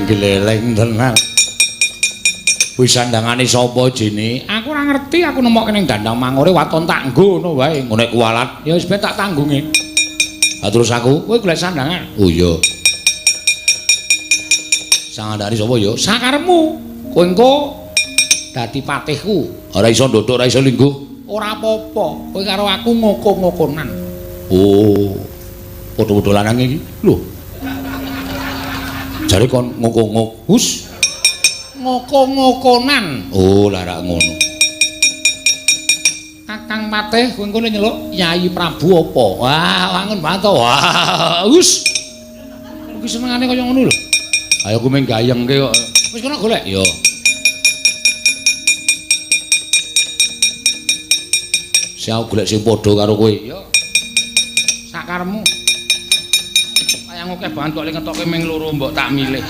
Geleleng tenan. Kuwi sandangane sapa jene? Aku ora ngerti, aku nemokke ning dandang mangure waton tak nggo ngono wae. Ngonek kualat. Ya wis ben tak tanggunge. Ha terus aku, kowe golek sandangan. Oh iya. Sangandane sapa ya? Sakarepmu. Kowe engko dadi patihku. Ora iso ndodok, ora iso lingguh. Ora apa-apa. Kowe karo aku ngoko-ngokonan. Oh. Padha-padha lanang iki. Lho. Jare kon ngoko-ngok. Hus. Ngoko-ngokonan. Oh, lah rak ngono. Kakang Patih kowe engko nyeluk Nyai Prabu apa? Wah, wangun banget to. Wah, hus. Iki senengane kaya ngono lho. Ayo ku meng gayengke kok. Wis kono golek. Yo. Saya golek sing padha karo kowe. Yo. Sakaremu. Wayang akeh banget kok lek ngetokke ming loro mbok tak milih.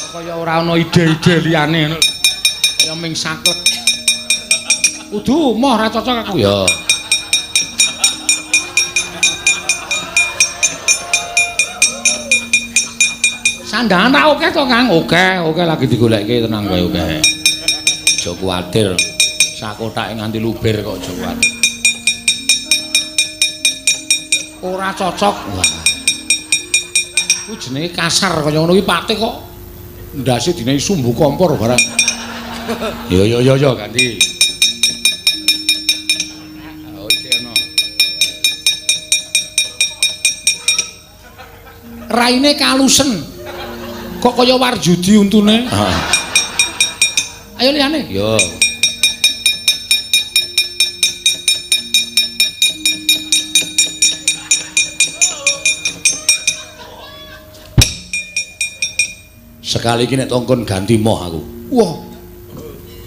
Kaya ora ana ide-ide liyane ngono. Kaya ming saklek. Kudu moh ra cocok aku. Yo. Sandangan ra oke to, Kang? Oke lagi digolekke tenang kowe oke. Aja kuwatir. Sakotake nganti luber kok aja kuwatir. Ora cocok. Wah. Ku jenenge kasar kaya ngono iki Patih kok ndase dinae sumbu kompor barang. Yo ganti. Raine kalusen. Kok kaya Warjudi untune? Ayo liyane. Yo. Sekali iki nek tongkon ganti moh aku. Wah.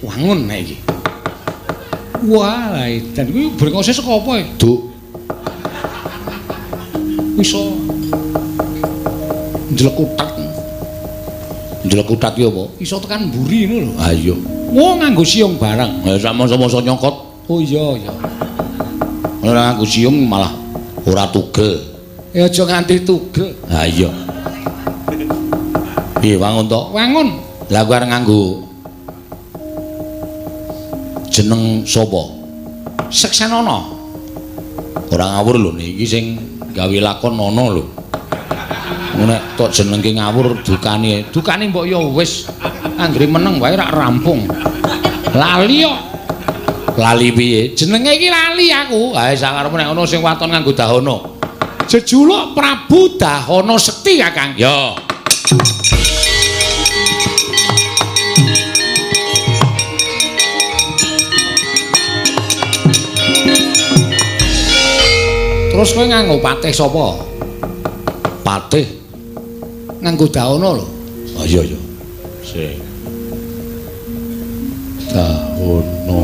Wangun nek iki. Wah, dan kuwi brengose saka apa e? Duk. Iso njelek utat. Njelek utat ki apa? Iso tekan mburi ngono lho. Ha iya. Wah, nganggo siung barang. Ya sama-sama nyokot. Oh iya. Ora nganggo siung malah ora tugel. Ya aja nganti tugel. Ha iya. Piye wangun to? Wangun. Lah kuwi arep nganggo jeneng sapa? Seksenana. Ora ngawur lho niki sing gawe lakon ana lho. Nek tok jenengke ngawur dukane mbok ya wis anggere meneng wae rak rampung. Lali kok. Lali piye? Jenenge iki lali aku. Ha sakarepmu nek ngono sing waton nganggo Dahana. Jejuluk Prabu Dahana Sekti Kakang. Ya. Terus kowe nganggo patih sapa? Patih nganggo daono lho. Oh iya iya. Sik. Daono.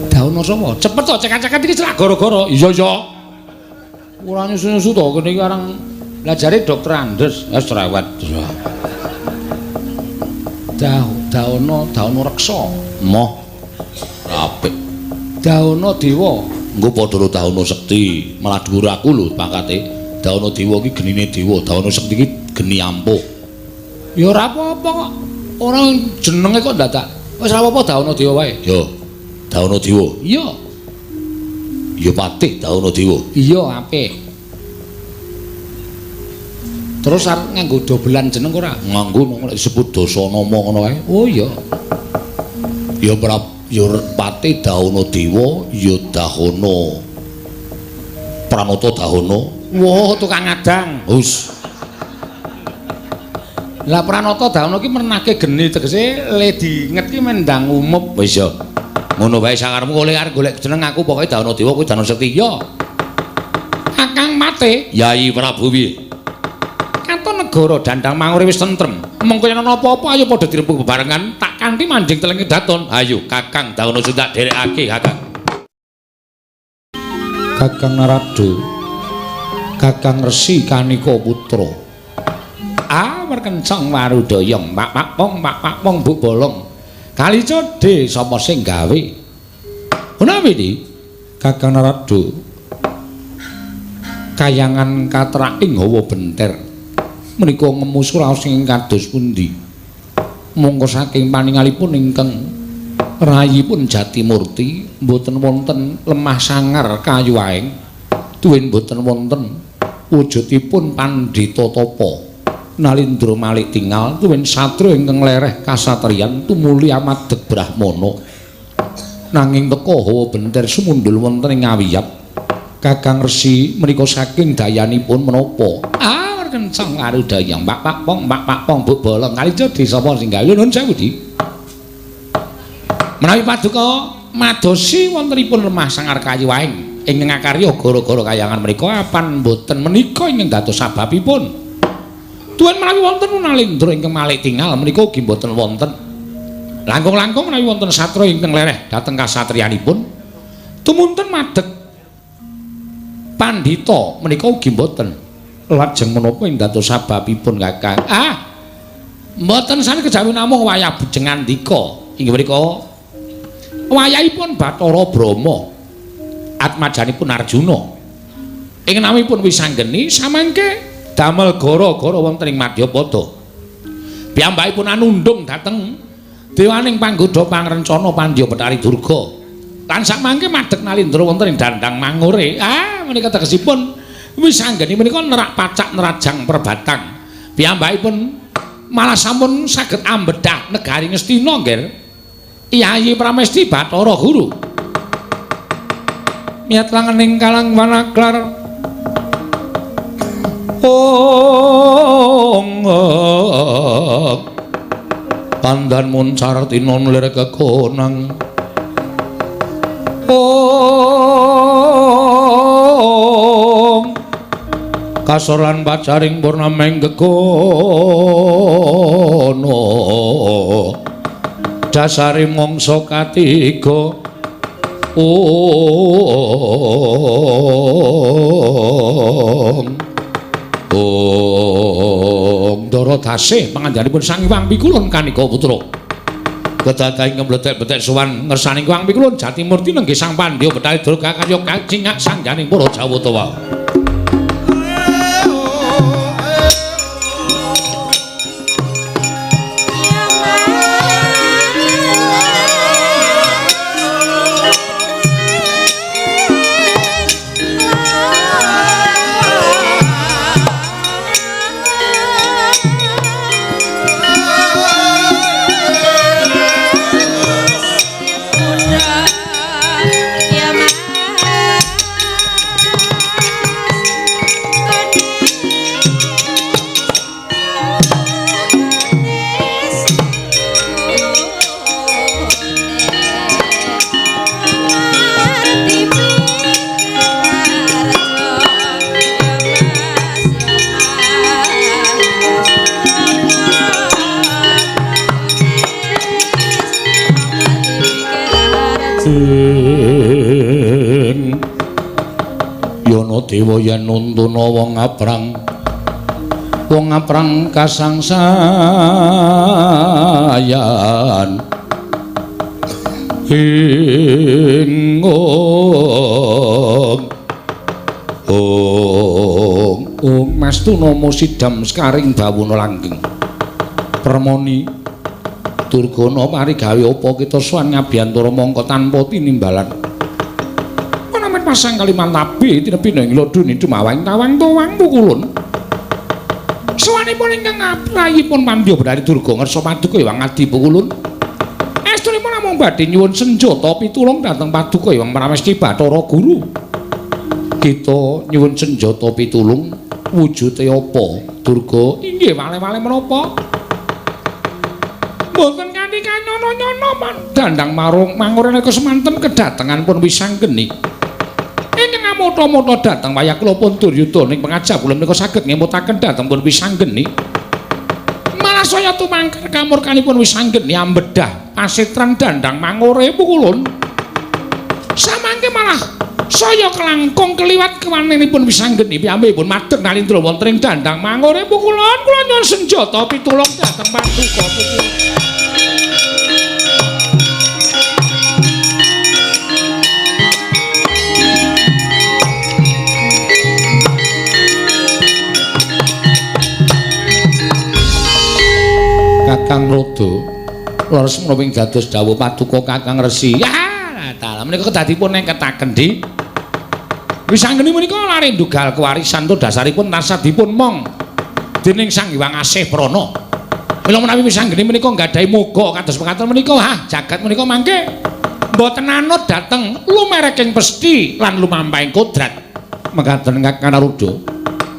Daono sapa? Cepet to cekak-cekak iki celak gara-gara. Iya iya. Ora nyusu-nyusu to kene iki arang lajare dokter Andes, wis cerewet. Daono reksa. Moh. Apik. Daono dewa. Engko padha karo Daono Sekti, malah dhuwur aku lho pangkate. Daono dewa iki genine dewa, Daono Sekti iki geni ampuh. Ya ora apa-apa kok. Ora jenenge kok dadak. Wis ora apa-apa Daono dewa wae. Ya. Daono dewa. Iya. Ya patih Daono dewa. Iya apik. Terus arep nganggo dobelan jeneng ora? Nganggo nek disebut Dasanama ngono wae. Oh iya. Ya ya patih Daono dewa, ya Dahono. Pranata Dahono. Wah, tukang ngadang. Hus. Lah Pranata Dahono ki menake geni tegese le diinget ki mendang umup. Wis ya. Ngono wae sangarmu oleh arep golek jeneng aku pokoke Daono dewa kuwi Daono Sekti. Ya. Kakang Mate, Yai Prabu piye? Katon negara dandang mangure wis tentrem. Mengko yen ana apa-apa ayo padha dirembug bebarengan, tak kanthi manjing telenge daton. Ayo Kakang Daono Sekti tak derekake, Kakang. Kakang Narada. Kakang Resi Kanika Putra. Merkenceng warudaya, pak pong bu bolong. Kali codhe sapa sing gawe? Menawi iki Kakang Narada. Kayangan katraking hawa benter. Menika ngemu suraos ing kados pundi? Monggo saking paningalipun ingkang rayipun Jatimurti mboten wonten lemah sangar kayu aeng. Duwin mboten wonten wujudipun pandhita tapa. Nalindra Malik Tingal tuwin satria ingkang lereh kasatriyan tumuli amadeg Brahmana. Nanging teka hawa benter sumundul wonten ing ngawiyap. Kakang Resi menika saking dayanipun menapa? Kencang warudaya, pak pong bu bolong. Kali jadi sapa sing gawe nuwun sewu Di. Menawi paduka madosi wontenipun lemah sangar kayu waing ingkang ngakarya gara-gara kayangan menika apan boten menika ingkang dados sababipun. Tuwin menawi wonten Nalindra ingkang Malik Tingal menika ugi boten wonten. Langkung-langkung menawi wonten satra ingkang lereh dhateng kasatriyanipun tumunten madeg pandhita menika ugi boten. Lajeng menapa ing dados sababipun Kakang? Mboten sami kejawi namung wayah bujeng andika. Inggih menika wayahipun Bathara Brahma. Atmajanipun Arjuna. Ing namipun Wisanggeni samangke damel gara-gara wonten ing Madyapada. Piyambakipun anundung dhateng dewaning panggoda pangrencana Pandya Betari Durga. Lan samangke madheg Nalindra wonten ing dandang mangure. Menika tegesipun Wisanggeni menika nerak pacak nerajang perbatang. Piyambakipun malah sampun saged ambedhah negari Ngastina nggih. Yayi Pramesti Bathara Guru. Miat langening kalang manaklar. Pandan muncar tinon lir kekonang. Kasoran pacaring purnameng gegono dasari mangsa katiga Ndara tasih pangandhanipun Sang Hyang Pikulun Kanika Putra kedadaing kemletek-betek sowan ngersaning Hyang Pikulun Jatimurti nenggih Sang Pandya Betari Durga kaya kacingak sangganing para Jawata. Yana dewa yen nuntuna wong aprang kasangsayan Ong Mastuna Musidam Skaring Bawuna Langgeng Permoni Durgana parigawe apa kita sowan ngabiyantara mangka tanpa tinimbalan menawi pasang kaliman tabi tinepi ing lodune dumawang tawang-tawang pukulun sowanipun ingkang aprayipun Pandya Brari Durga ngersa paduka Hyang Adi pukulun estunipun namung badhe nyuwun senjata pitulung dhateng paduka Hyang Pramesti Bathara Guru kita nyuwun senjata pitulung wujude apa Durga inggih wale-wale menapa mboten kanthi kanyono-nyono dandang marung mangurene kesemanten kedatengan pun Wisanggeni ingkang amotho-motho dhateng wayah kula pun Duryuda ning pangajap kula menika saged ngemutaken dhateng pun Wisanggeni malah saya tumangkar kamurkanipun Wisanggeni ambedah pasitran dandang mangure pukulun samangke malah saya kelangkung keliwat kewanenipun Wisanggeni piyambakipun madeg nalindra wonten ing dandang mangure pukulun kula nyuwun senjata pitulung dhateng paduka pukulun Kakang Rodo leres menawi dados dawuh paduka Kakang Resi ya dalam menika kedadipun nengketaken di Wisanggeni menika lare ndugal kewarisan to dasaripun tansah dipun mong dening Sang Hyang Asih Prana mila menawi Wisanggeni menika nggadahi moga kados mekaten menika jagat menika mangke mboten anut dhateng lumereking pesti lan lumampahing kodrat mekaten Kakang Rodo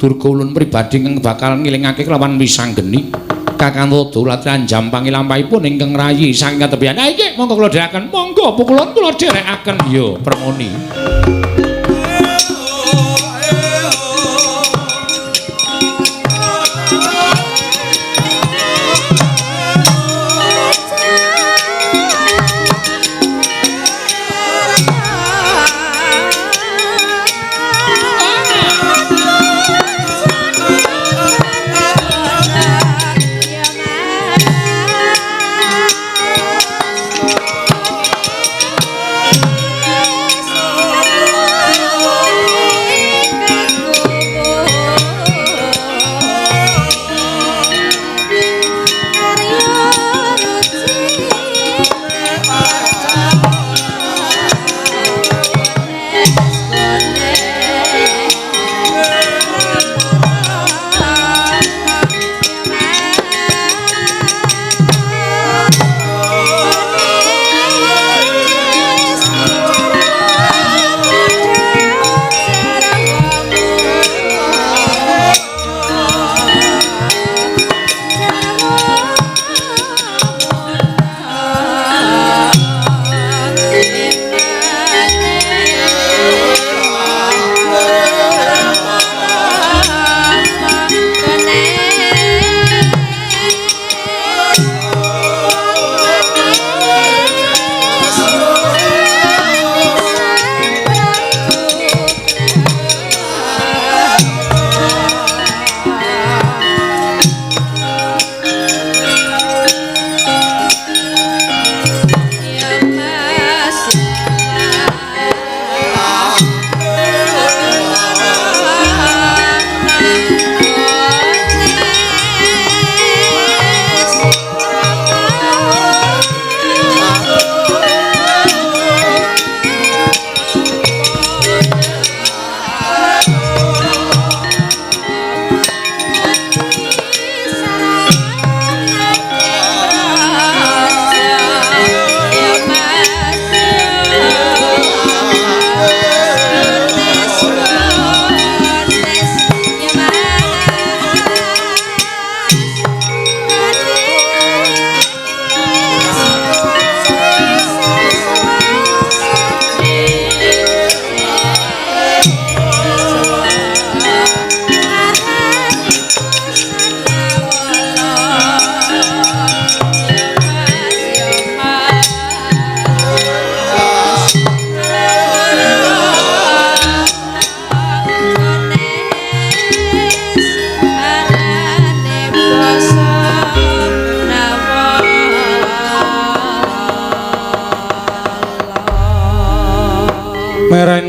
Durga ulun pribadi ingkang bakal ngilingake kelawan Wisanggeni Kakang Rodo latihan jam pangilampahipun ingkang rayi saking katepian. Ha iki monggo kula dherekaken. Monggo pukulun kula dherekaken ya Permoni.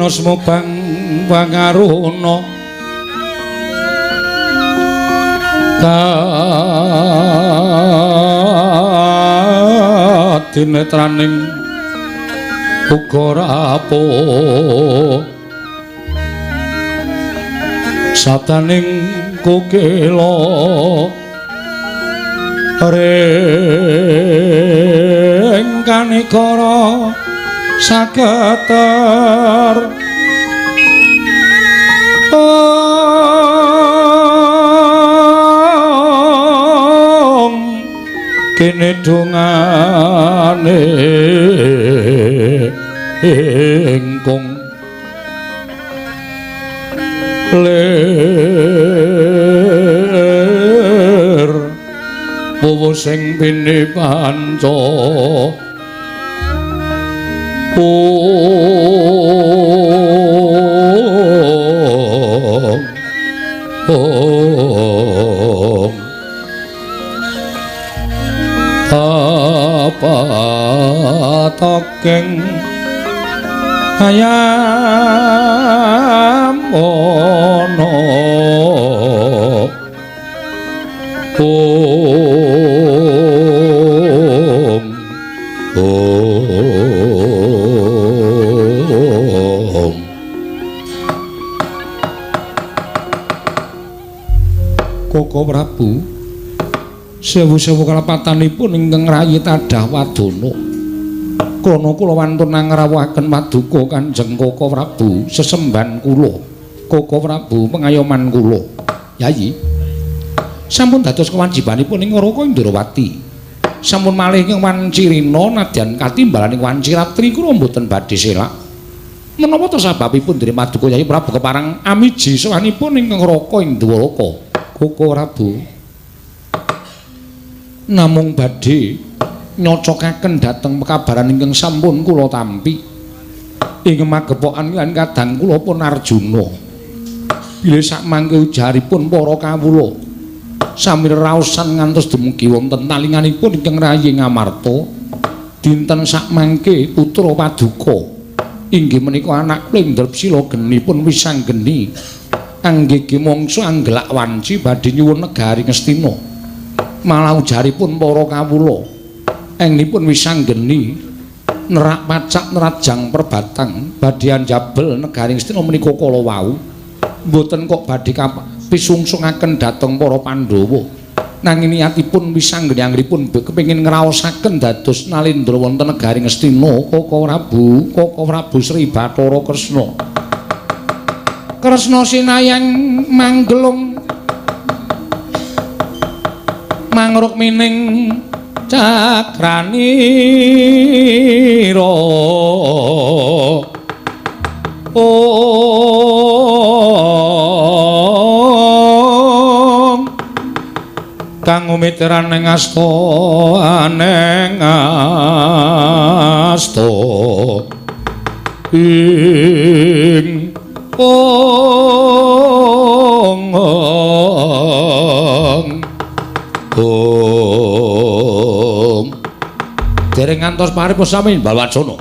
dina semubang pangaruna kadinetraning uga rapuh sabdaning kukila ring kanikara saketer kene dongane ingkung ler bowo sing pini panca apa tokeng ayam ono Koko Prabu sewu-sewu kalepatanipun ingkang rayi tadah wadana krana kula wantun ngrawuhaken paduka Kanjeng Koko Prabu sesemban kula Koko Prabu pengayoman kula Yayi sampun dados kewajibanipun ing Raka Indrawati sampun malih ing Wancirina nadyan katimbalan ing Wanciratri kula mboten badhe selak menapa to sababipun dene paduka Yayi Prabu keparang amiji sawanipun ing Raka Indrawata Koko Prabu namung badhe nyocokaken dhateng pekabaran ingkang sampun kula tampi ing magepokan lan kadang kula pun Arjuna bilih sakmangke ujaripun para kawula sami raosan ngantos dumugi wonten talinganipun ingkang rayi Ngamarta dinten sakmangke putra paduka inggih menika anak Lendrepsila genipun wisanggeni anggih mangsa anggelak wanci badhe nyuwun negari Ngastina malah ujaripun para kawula engnipun wisanggeni nerak pacak nerajang perbatang badhe anjabel negari Ngastina menika kala wau mboten kok badhe pisungsungaken dhateng para Pandhawa nanging niatipun wisanggeni anggenipun kepengin ngraosaken dados nalendra wonten negari Ngastina Koko Prabu Sri Bathara Kresna Kresna sinayang manggelung mangruk mining cakranira kang umitran ing asta aneng asta ing dereng ngantos paripurna Balwacana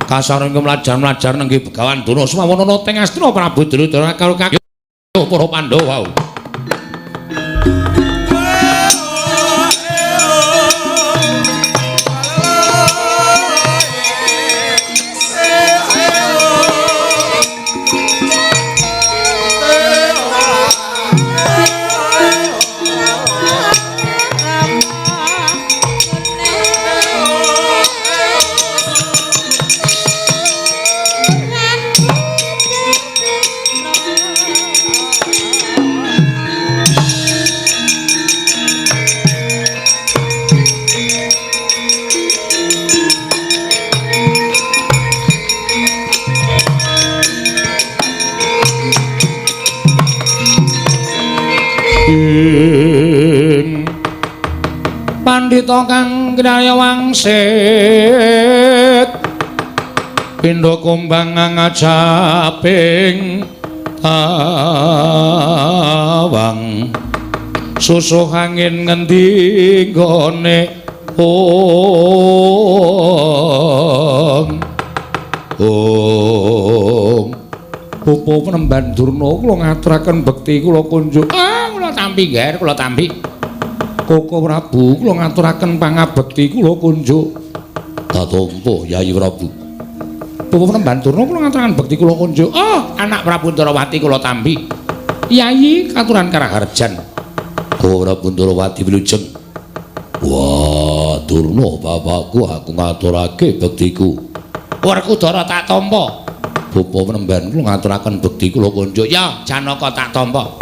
kasarengipun mlajar nenggih Begawan Duna sumawana teng Astina Prabu Duryudana karo para Pandhawa Pandhita kang kinarya wangsit pindha kumbang ngajaping tawang susuh angin ngendi nggone om Bapa Penemban Durna kula ngaturaken bekti kula kunjuk. Kula tampi, Ger, kula tampi. Koko Prabu kula ngaturaken pangabekti kula kunjuk. Tatompo Yayi Prabu. Bapa Penemban Durna kula ngaturaken bekti kula kunjuk. Anak Prabu Ndarawati kula tampi. Yayi katuran Karaharjan. Koko Prabu Ndarawati wilujeng. Wah, Durna bapakku aku ngaturake bektiku. Werkudara tak tampa. Bapa Penemban kula ngaturaken bekti kula kunjuk. Ya, Janaka tak tampa.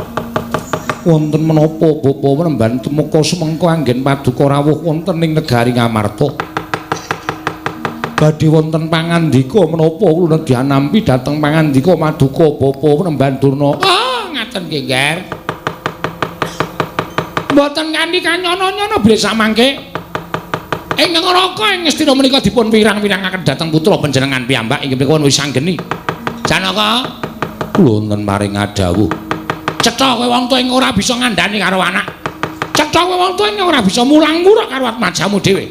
Wonten menapa Bapa Penemban tumeka sumengko anggen paduka rawuh wonten ing negari Ngamarta? Badhe wonten pangandika menapa kula nedhi nampi dhateng pangandika paduka Bapa Penemban Durna? Ngaten nggih, Ger. Mboten kanthi kanyono-nyono bilih samangke. Ing Ngaraka ing Ngastina menika dipun wirang-wirangaken dhateng putra panjenengan piyambak inggih menika Wisanggeni. Janaka kula wonten maring adhawuh. Cetha kowe wong tuwa ing ora bisa ngandhani karo anak. Cetha kowe wong tuwa ing ora bisa mulang-muruk karo atmajamu dhewe.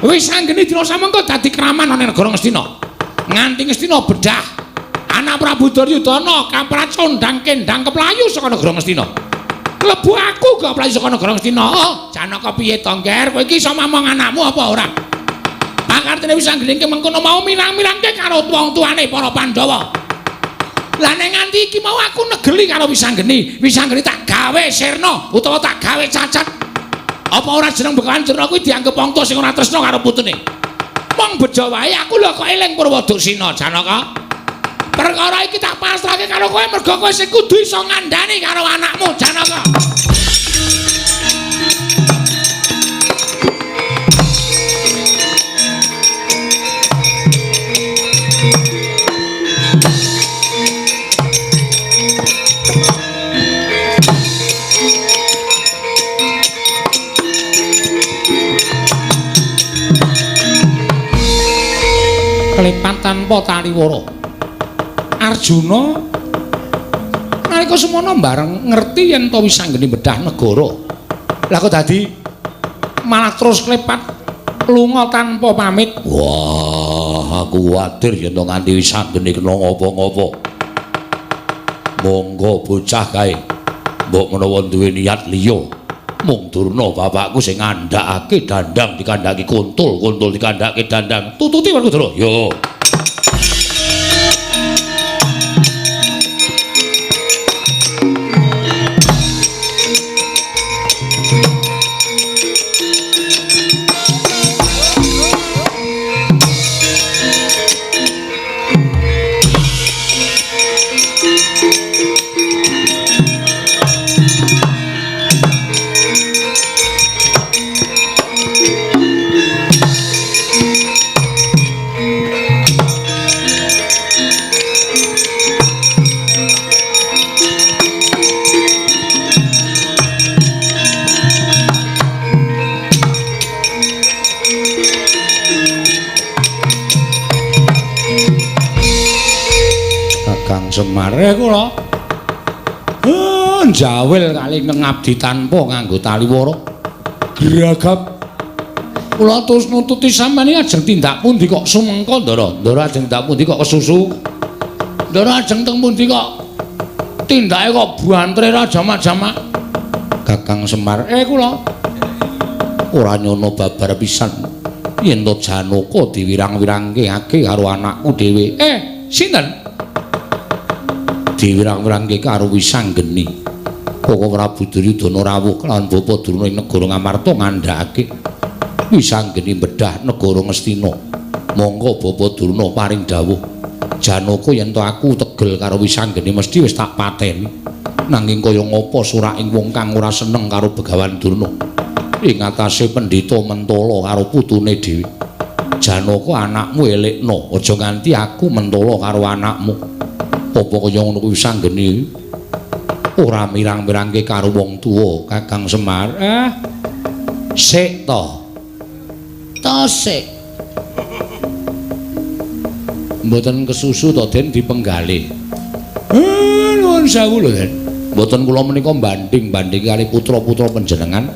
Wisanggeni dina samengko dadi kraman ana negara Ngastina. Nganti Ngastina bedah. Anak Prabu Duryudana kapracondhang kendhang keplayu saka negara Ngastina. Klebu aku gak playu saka negara Ngastina. Janaka piye to, Nger? Kowe iki iso mamong anakmu apa ora? Pakartene Wisanggeni ki mengkono mau mirang-mirangke karo wong tuane para Pandhawa. Lah nek nganti iki mau aku negeli karo Wisanggeni, Wisanggeni tak gawe sirna utawa tak gawe cacat. Apa ora jeneng Begawan Durna kuwi dianggep wong tuwa sing ora tresna karo putune? Wong bejo wae aku lho kok eling Purwoduksina, Janaka. Perkara iki tak pasrahke karo kowe mergo kowe sing kudu iso ngandhani karo anakmu, Janaka. Klepat tanpa taliwara. Arjuna nalika semono bareng ngerti yen to Wisanggeni bedah negara. Lah kok dadi malah terus klepat lunga tanpa pamit. Wah, aku kuwatir yen to nganti Wisanggeni kena ngapa-ngapa. Monggo bocah kae. Mbok menawa duwe niat liya, mung Durna bapakku sing ngandhakake dandang dikandhaki kuntul, kuntul dikandhake dandang. Tututi Werkudara. Yo. Semar kula njawil kali ngabdi tanpa nganggo taliwara. Gragap kula terus nututi sampeyan ajeng tindak pundi kok sumengko, Ndara? Ndara ajeng tindak pundi kok kesusu? Ndara ajeng teng pundi kok tindake kok bantre ra jamak-jamak? Kakang Semar kula ora nyono babar pisan yen to Janaka diwirang-wirangke karo anakmu dhewe. Sinten? Diwirang-wirangke karo Wisanggeni. Koko Prabu Duryudana rawuh kelawan Bapa Durna ing negara Ngamarta ngandhakake Wisanggeni bedah negara Ngastina. Monggo Bapa Durna paring dawuh. Janaka yen to aku tegel karo Wisanggeni mesti wis tak pateni. Nanging kaya ngapa suraking wong kang ora seneng karo Begawan Durna ing atase Pendhita Mentala karo putune dhewe. Janaka anakmu elekno, aja nganti aku mentala karo anakmu. Apa kaya ngono kuwi Wisanggeni ora mirang-mirangke karo wong tuwa, Kakang Semar. Sik to. To sik. Mboten kesusu to Den dipenggalih. Nuwun sewu lho Den. Mboten kula menika banding-banding kali putra-putra panjenengan.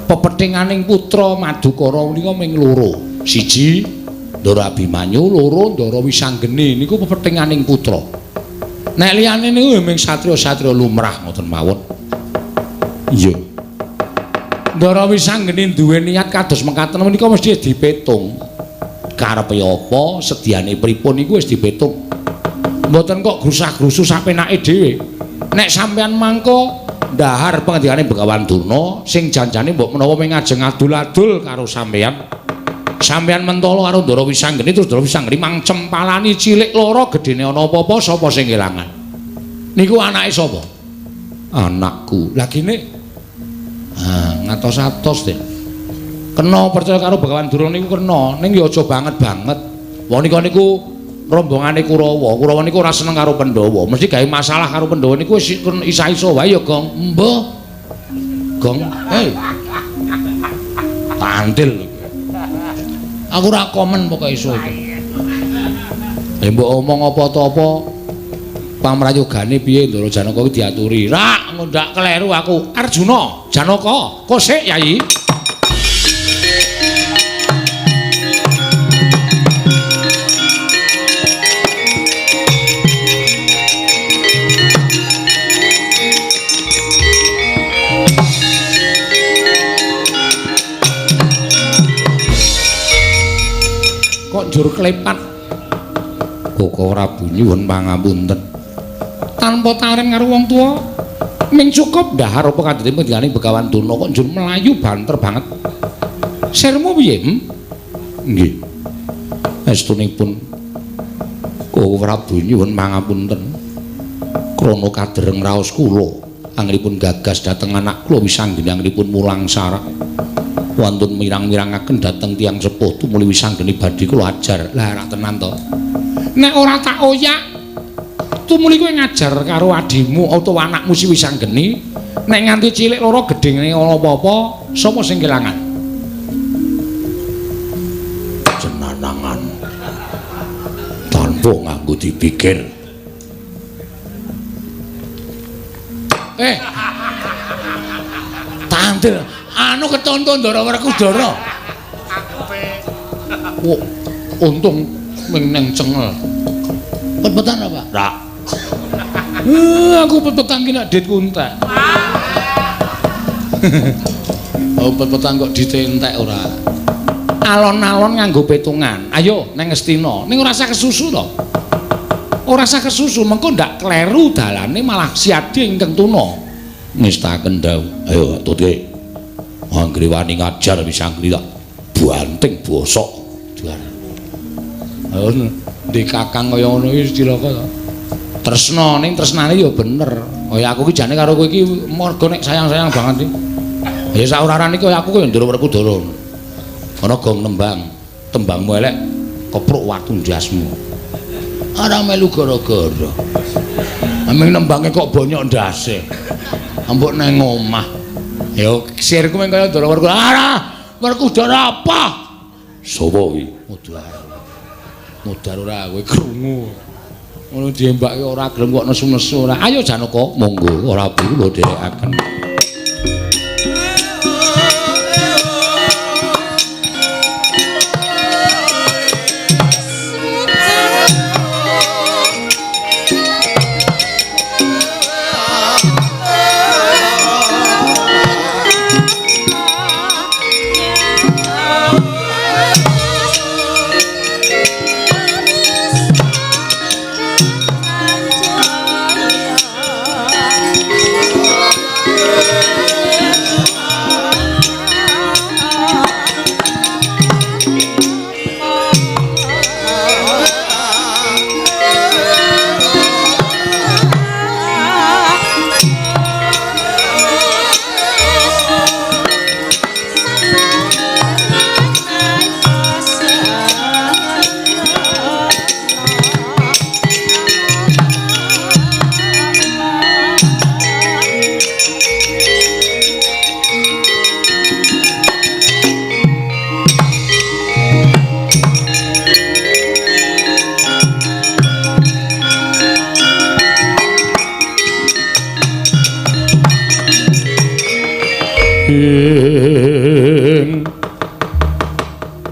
Pepethinganing putra Madukara menika ming loro. Siji Ndara Abimanyu, loro Ndara Wisanggeni niku pepethinganing putra. Nek liyane niku ming satriya-satriya lumrah ngoten mawon. Iya. Ndara Wisanggeni duwe niat kados mekaten menika mesti dipetung. Karepe apa, sediane pripun iku wis dipetung. Mboten kok grusah-grusu sapenake dhewe. Nek sampeyan mangko ndahar pangandikane Begawan Durna sing janjane mbok menawa ming ajeng adul-adul karo sampeyan. Sampeyan mentolo karo Ndara Wisanggeni terus Ndara Wisanggeni mangcempalani cilik loro gedene ana apa-apa sapa sing kelangan. Niku anake sapa? Anakku. Lah gene ngatos-atos deh. Kena percaya karo Begawan Durna niku kena, ning ya aja banget-banget. Wong niku rombongane Kurawa. Kurawa niku ora seneng karo Pandhawa. Mesti gawe masalah karo Pandhawa niku wis isa-isa wae ya, Gong. Mbah. Gong. Hei. Tantil. Aku ora komen pokoke iso iki. Mbok omong apa to apa pamrayogane piye Ndara Janaka iki diaturi. Rak ndak kleru aku. Arjuna, Janaka, kosek Yai. Kok njur klepat. Kok ora bunyi won pangapunten. Tanpa taren karo wong tuwa, ming cukup ndahar apa kadene pendikane Begawan Durna kok njur melayu banter banget. Sirmu piye? Nggih. Estunipun kok ora bunyi won pangapunten. Krana kadereng raos kula, anggenipun gagas dhateng anak kula Wisanggeni anggenipun mulang sarak. Wonten mirang-mirangaken dhateng tiyang sepuh tumuli Wisanggeni badhe kula ajar. Lah ra tenan to. Nek ora tak oyak tumuli kowe ngajar karo adimu utawa anakmu si Wisanggeni, nek nganti cilik loro gedhene ana apa-apa, sapa sing kelangan? Jenenangan. Tanpa nganggo dipikir. Tantil anu ketonton Ndara Werkudara. Oh, untung ming neng cengel. Pet-petan apa? Ra. Aku pet-petan ki nek ditku entek. Oh, pet-petan kok ditentek ora. Alon-alon nganggo petungan. Ayo neng Ngastina, ning ora usah kesusu to. Ora usah kesusu, mengko ndak kleru dalane malah siade ingkang tuna. Ngestaken dawuh. Ayo tutke. Anggere wani ngajar Wisanggeni tak banting bosok. Ayo ndek kakang kaya ngono iki cilaka to. Tresna ning tresnane ya bener. Kaya aku ki jane karo kowe iki mergo nek sayang-sayang banget iki. Ya sauraran iki kaya aku kaya Ndara Werkudara. Ana gong nembang, tembangmu elek kepruk watu ndasmu. Ora melu gara-gara. Ameng nembange kok bonyok ndase. Ambok nang omah. Ya sirku meng kaya Ndara Werkudara. Ah, Werkudara apa? Sapa iki? Mudar ora kowe krungu. Ngono diembake ora gelem kok nesu-nesu ora. Ayo Janaka, monggo ora buru lho dherekaken.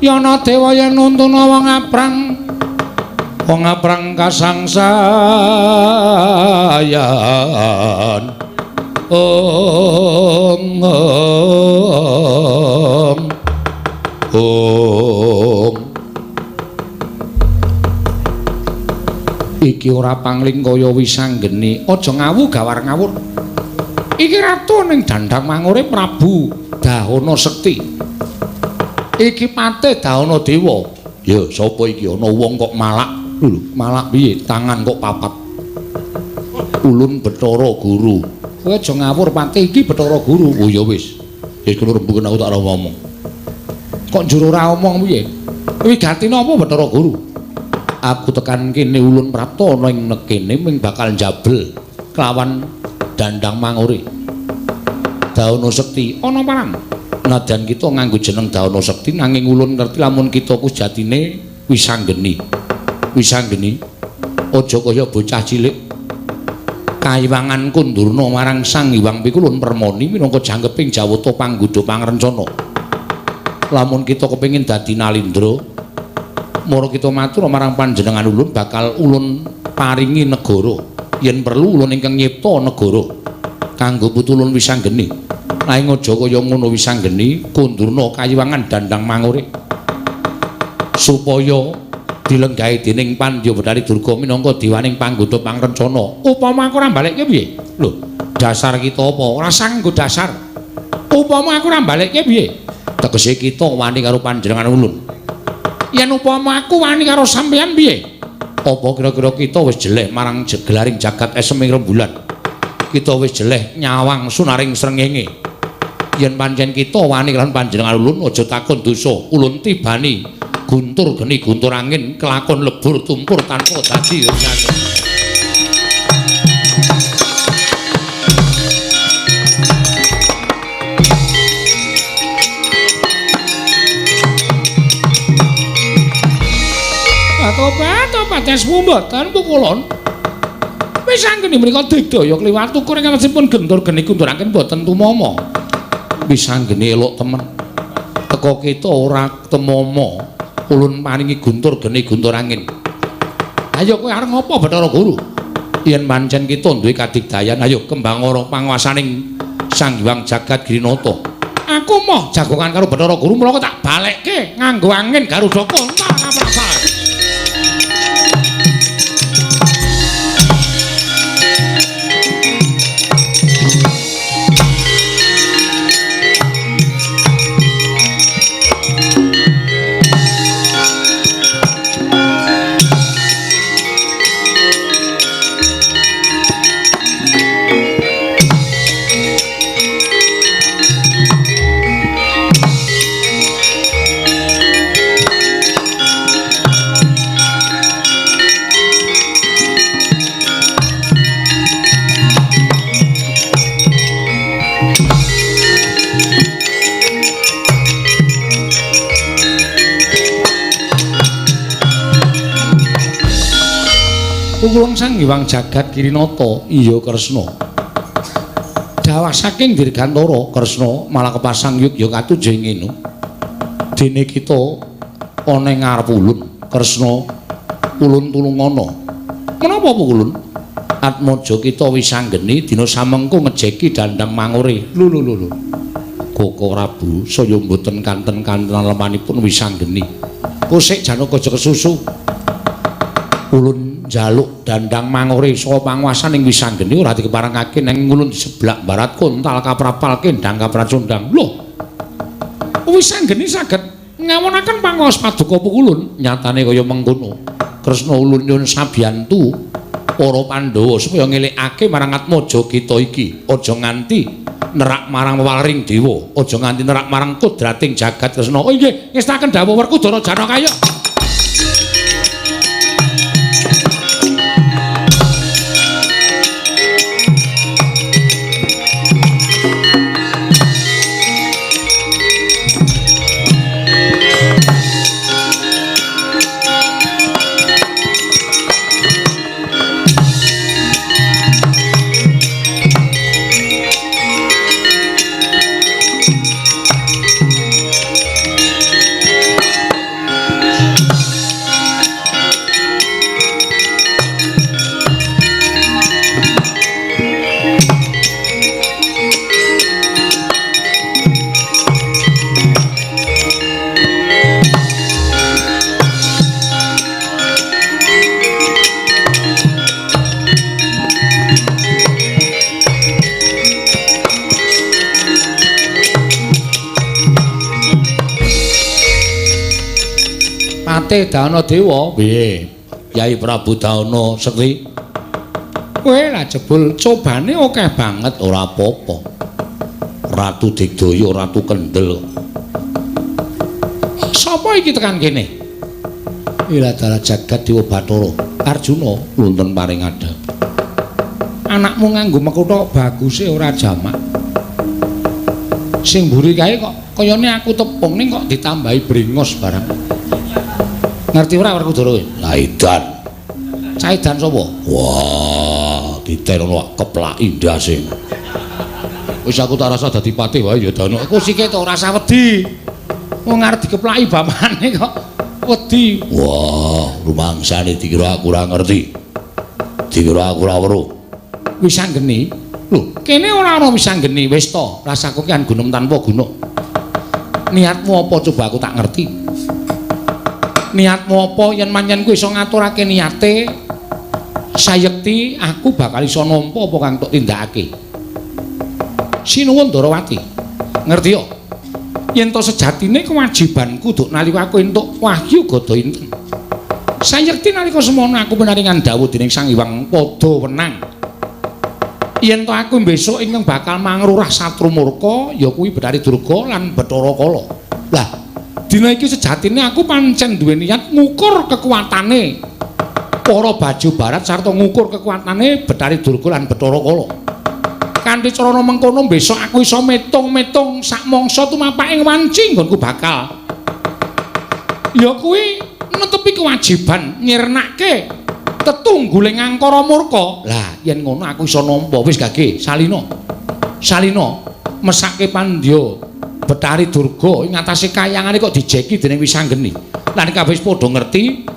Yana dewa yen nuntuna wong aprang wong aprang kasangsayan om iki ora pangling kaya wisanggeni aja ngawu gawar ngawur iki ratu ning Dandang Mangure Prabu Dahana Sekti iki patih Dahana Dewa ya sapa iki ana wong kok malak lho malak piye tangan kok papat ulun Bathara Guru kowe aja ngawur patih iki Bathara Guru oh ya wis kono rembugan aku tak ora ngomong kok njur ora omong piye wigatine apa Bathara Guru aku tekan kene ulun prapta ana ing nekene ming bakal njabel kelawan Dandang Mangure Dahana Sekti ana parang najan kita nganggo jeneng Dahana Sekti nanging ulun ngerti lamun kita ku jatine wisanggeni aja kaya bocah cilik kayiwangan kundurna marang Sang Hyang Pikulun Permoni minangka janggeping Jawata Panggoda Pangrencana lamun kita kepengin dadi nalindra mara kita matur marang panjenengan ulun bakal ulun paringi negara yen perlu ulun ingkang nyipta negara kanggo putulun wisanggeni nanging aja kaya ngono wisanggeni kundurna kayiwangan Dandang Mangure supaya dilenggahi dening Pandya Betari Durga minangka dewaning Panggoda Pangrencana upama aku ora balekke piye lho dasar kita apa ora sanggo dasar upama aku ora balekke piye tegese kita wani karo panjenengan ulun yen upama aku wani karo sampeyan piye apa kira-kira kita wis jeleh marang jeglaring jagat eseming rembulan kita wis jeleh nyawang sunaring srengenge yen pancen kita wani karo panjenengan ulun aja takon dosa ulun tibani guntur geni guntur angin kelakon lebur tumpur tanpa dadi urusan Tobat mboten pukulun. Wis anggene menika digdaya kliwat ukur ingkang sipun gentur geni kunturaken mboten tumama. Wis anggene elok temen. Teka kita ora temama. Ulun paringi guntur geni guntur angin. Ayo kowe arep ngopo Bathara Guru? Yen pancen kita duwe kadigdayan ayo kembang ora panguwasaning Sang Hyang Jagat Grinata. Aku moh jagongan karo Bathara Guru mula tak balekke nganggo angin Garuda Kuntal kaprasal. Pukulun Sang Hyang Jagat Kirinata iya Kresna dawah saking Dirgantara Kresna malah kepasang yuk ya katujuh ngene dene kita ana ing ngarep ulun Kresna ulun tulungana menapa Pukulun atmaja kita wisanggeni dina samengko ngejeki Dandang Mangure lho Koko Prabu saya mboten kanten-kantenan lemanipun wisanggeni kosek Janaka aja kesusu ulun jaluk Dandang Mangure saka panguwasaning wisanggeni ora dikeparengake nang ulun di seblak barat Kuntal kaprapal kendang kapracundang lho wisanggeni saged ngawonaken pangaos paduka Pukulun nyatane kaya mengkono Kresna ulun nyuwun sabiyantu para Pandhawa supaya ngelikake marang atmaja kita iki aja nganti nerak marang waring dewa aja nganti nerak marang kodrating jagat Kresna oh nggih ngestaken dawuh Werkudara Janaka ayo Patih Danadewa. Piye? Kyai Prabu Dana Sekti. Kowe lah jebul cobane akeh banget. Ora apa-apa. Ratu Digdaya, Ratu Kendel. Sapa iki tekan kene? Iladara jagat Dewa Bathara. Arjuna wonten paring adhep. Anakmu nganggo mekutha baguse ora jamak. Sing mburi kae kok kayane aku tepung ning kok ditambahi brengos barang. Ngerti ora Werkudara? Lah edan. Cah edan sapa? Wah, diterono keplaki ndase. Wis aku tak rasa dadi patih wae ya Dana. Aku sik to ora usah wedi. Wong arep dikeplaki bapakne kok wedi. Wah, rumangsane dikira aku ora ngerti. Dikira aku ora weruh. Wis anggeni. Lho, kene ora ana wis anggeni wis to. Rasaku ki an gunung tanpa gunung. Niatmu apa coba aku tak ngerti. Niatmu apa yen manjen ku iso ngaturake niate sayekti aku bakal iso nampa apa kang tok tindakake. Sinuwun Darawati. Ngerti yo? Yen to sejatine kewajibanku duk nalika aku entuk wahyu gada inten. Sayekti nalika semono aku penaringan dawuh dening Sang Hyang padha wenang. Yen to aku besok ingkang bakal mangrurah Satru Murka ya kuwi Betari Durga lan Bathara Kala. Lah, dina iki sejatine aku pancen duwe niat ngukur kekuatane para Baju Barat sarta ngukur kekuatane Betari Durga lan Bathara Kala. Kanthi cara mengkono besok aku iso metung-metung sak mangsa tumapaking wanci nggonku bakal ya kuwi netepi kewajiban nyirnake tetungguling Angkara Murka. Lah yen ngono aku iso nampa wis gage salina mesake pandya Betari Durga ing atase kayangane kok dijeki dening Wisanggeni. Lan kabeh padha ngerti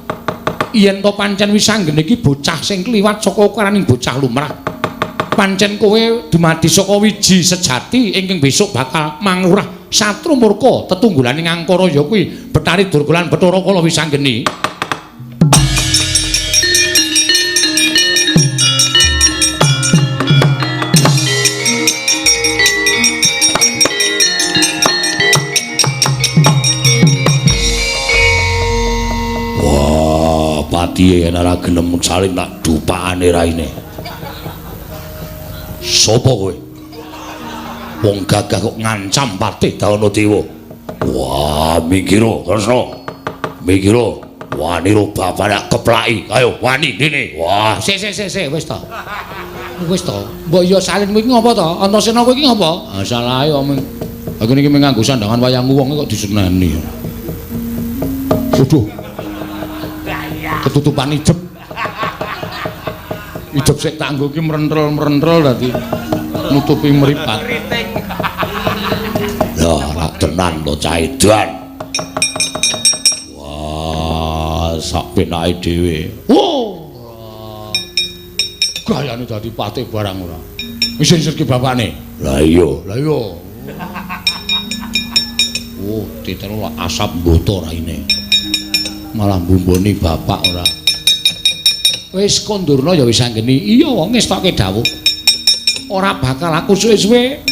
yen to pancen Wisanggeni iki bocah sing kliwat saka ukaraning bocah lumrah. Pancen kowe dumadi saka wiji sejati ingkang besok bakal mangrurah Satru Murka tetunggulaning Angkara ya kuwi Betari Durga lan Bathara Kala Wisanggeni. Wah, patihe yen ora gelem salin tak dupakane raine. Sopo kowe? Wong gagah kok ngancam Patih Danadewa. Wah, mikira, Kresna. Mikira, wani ro bapak keplaki. Ayo, wani dene. Wah, Sik wis to. Wis to. Mbok ya salin kuwi ngopo to? Antasena kowe iki ngopo? ah, salah ae omong. Aku niki nganggo sandangan wayang wong kok diseneni. Waduh. Ketutupan ijep. Ijep sik tak nggo ki mrentrel dadi nutupi mripat. Ya, ora tenan to cah edan. Wah, sak penake dhewe. Oh. Gayane dadi patih barang ora. Wis sirke bapakne. Lah iya. Oh, diterus asap mboto raine. Malah mbumboni bapak ora. Wis kondurna ya wis anggeni. Iya wong ngestoke dawuh. Ora bakal aku suwe-suwe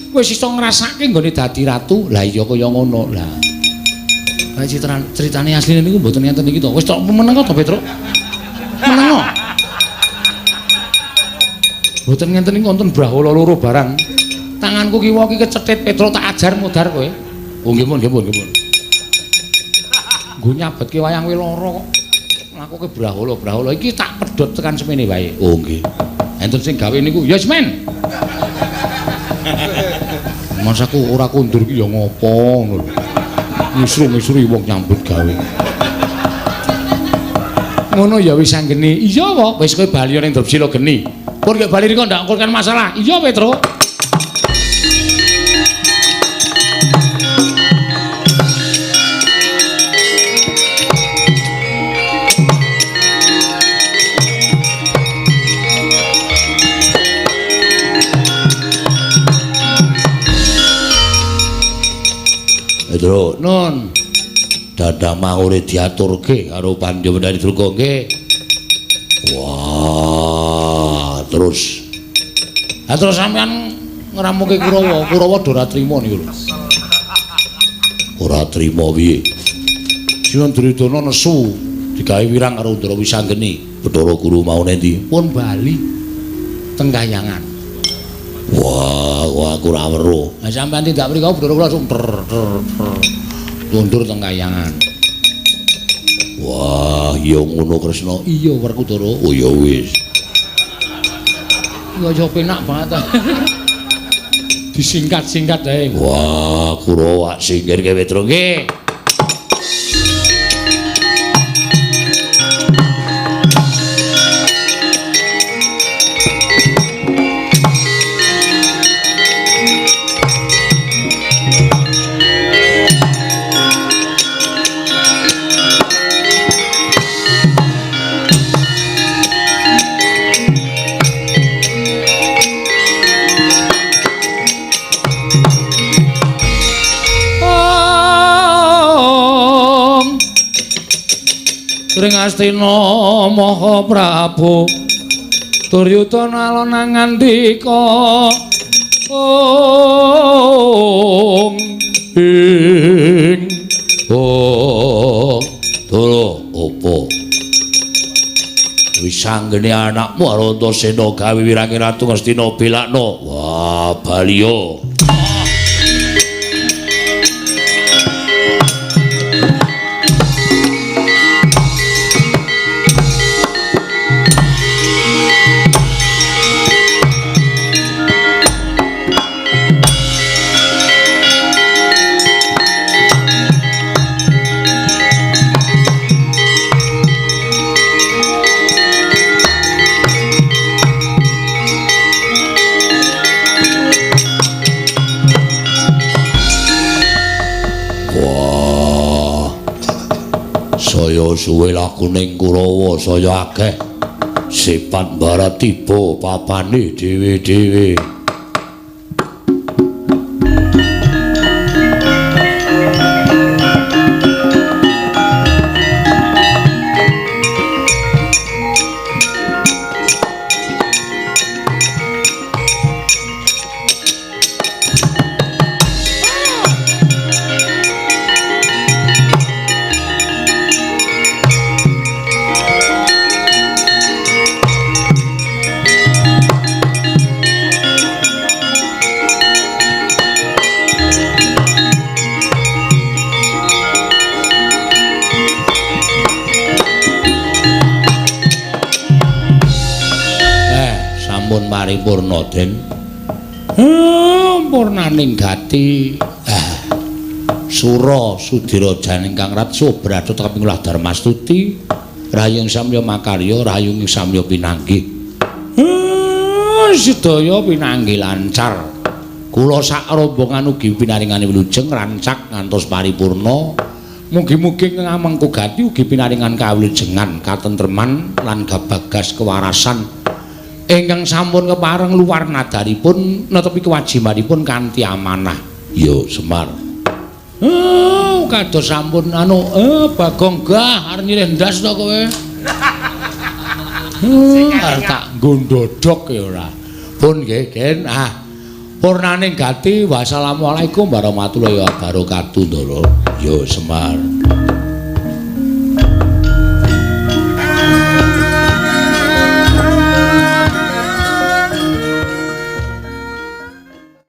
wis iso ngrasake nggone dadi ratu. Lah iya kaya ngono. Lah. Lah critane asline niku mboten ngenten iki to. Wis tok meneng to Petruk. Meneng. Mboten ngenten niku wonten brahala loro barang. Tanganku kiwa iki kecethit Petruk tak ajar modar kowe. Oh nggih pun. Nggo nyabetke wayang kuwi lara kok. Lakuke brahala iki tak pedhot tekan semene wae. Oh nggih. Enten sing gawe niku, yes men. Masaku ora kondur ki ya ngopo ngono lho. Misru-misru wong nyambut gawe. Ngono ya wis anggeni. Iya kok, wis kowe bali ning Drepsila geni. Pun gek bali riko ndak ngulkan masalah. Iya Petruk. Pedro, Nun. dadah maure diaturke karo Pandya Betari Durga nggih. Wah, terus. Lah terus sampean ngramuke Kurawa do ora trima niku lho. Ora trima piye? Sinuwun Duryudana nesu digawe wirang karo Ndara Wisanggeni. Bathara Guru mau nendi? Pun bali teng Kahyangan. Wah, aku ora weruh. Lah sampean tindak mriko Bathara kula langsung mundur teng Kahyangan. Wah, iya ngono Kresna. Iya Werkudara. Oh ya wis. Ya aja penak banget. Disingkat-singkat ae. Wah, Kurawa singkir ke Petro nggih. Ring Astina Maha Prabu Duryudana alon ngandika ing Dara apa Wisanggeni anakmu Arantasena gawe wirange Ratu Ngastina belakno. Wah, baliya. Suwe lakuning Kurawa saya akeh sipat barat tiba papane dhewe-dhewe. Paripurna Den. Purnaning gati. Sura Sudirajan ingkang ratsa bradha kaping ulah Darmastuti. Rahayung samya makarya, rahayung samya pinanggih. Sedaya pinanggih lancar. Kula sak rombongan ugi pinaringane wilujeng rancak ngantos paripurna. Mugi-mugi ngamengku gati ugi pinaringan kawilujengan, katentreman lan gabagas kewarasan. Ingkang sampun kepareng luar nadaripun netepi kewajibanipun kanthi amanah. Ya Semar. Kados sampun Bagong gah arep nyilih ndas to kowe. Arep tak gondodok ya ora. Pun nggih, Gen. Purnaning gati wassalamualaikum warahmatullahi wabarakatuh, Ndara. Ya Semar.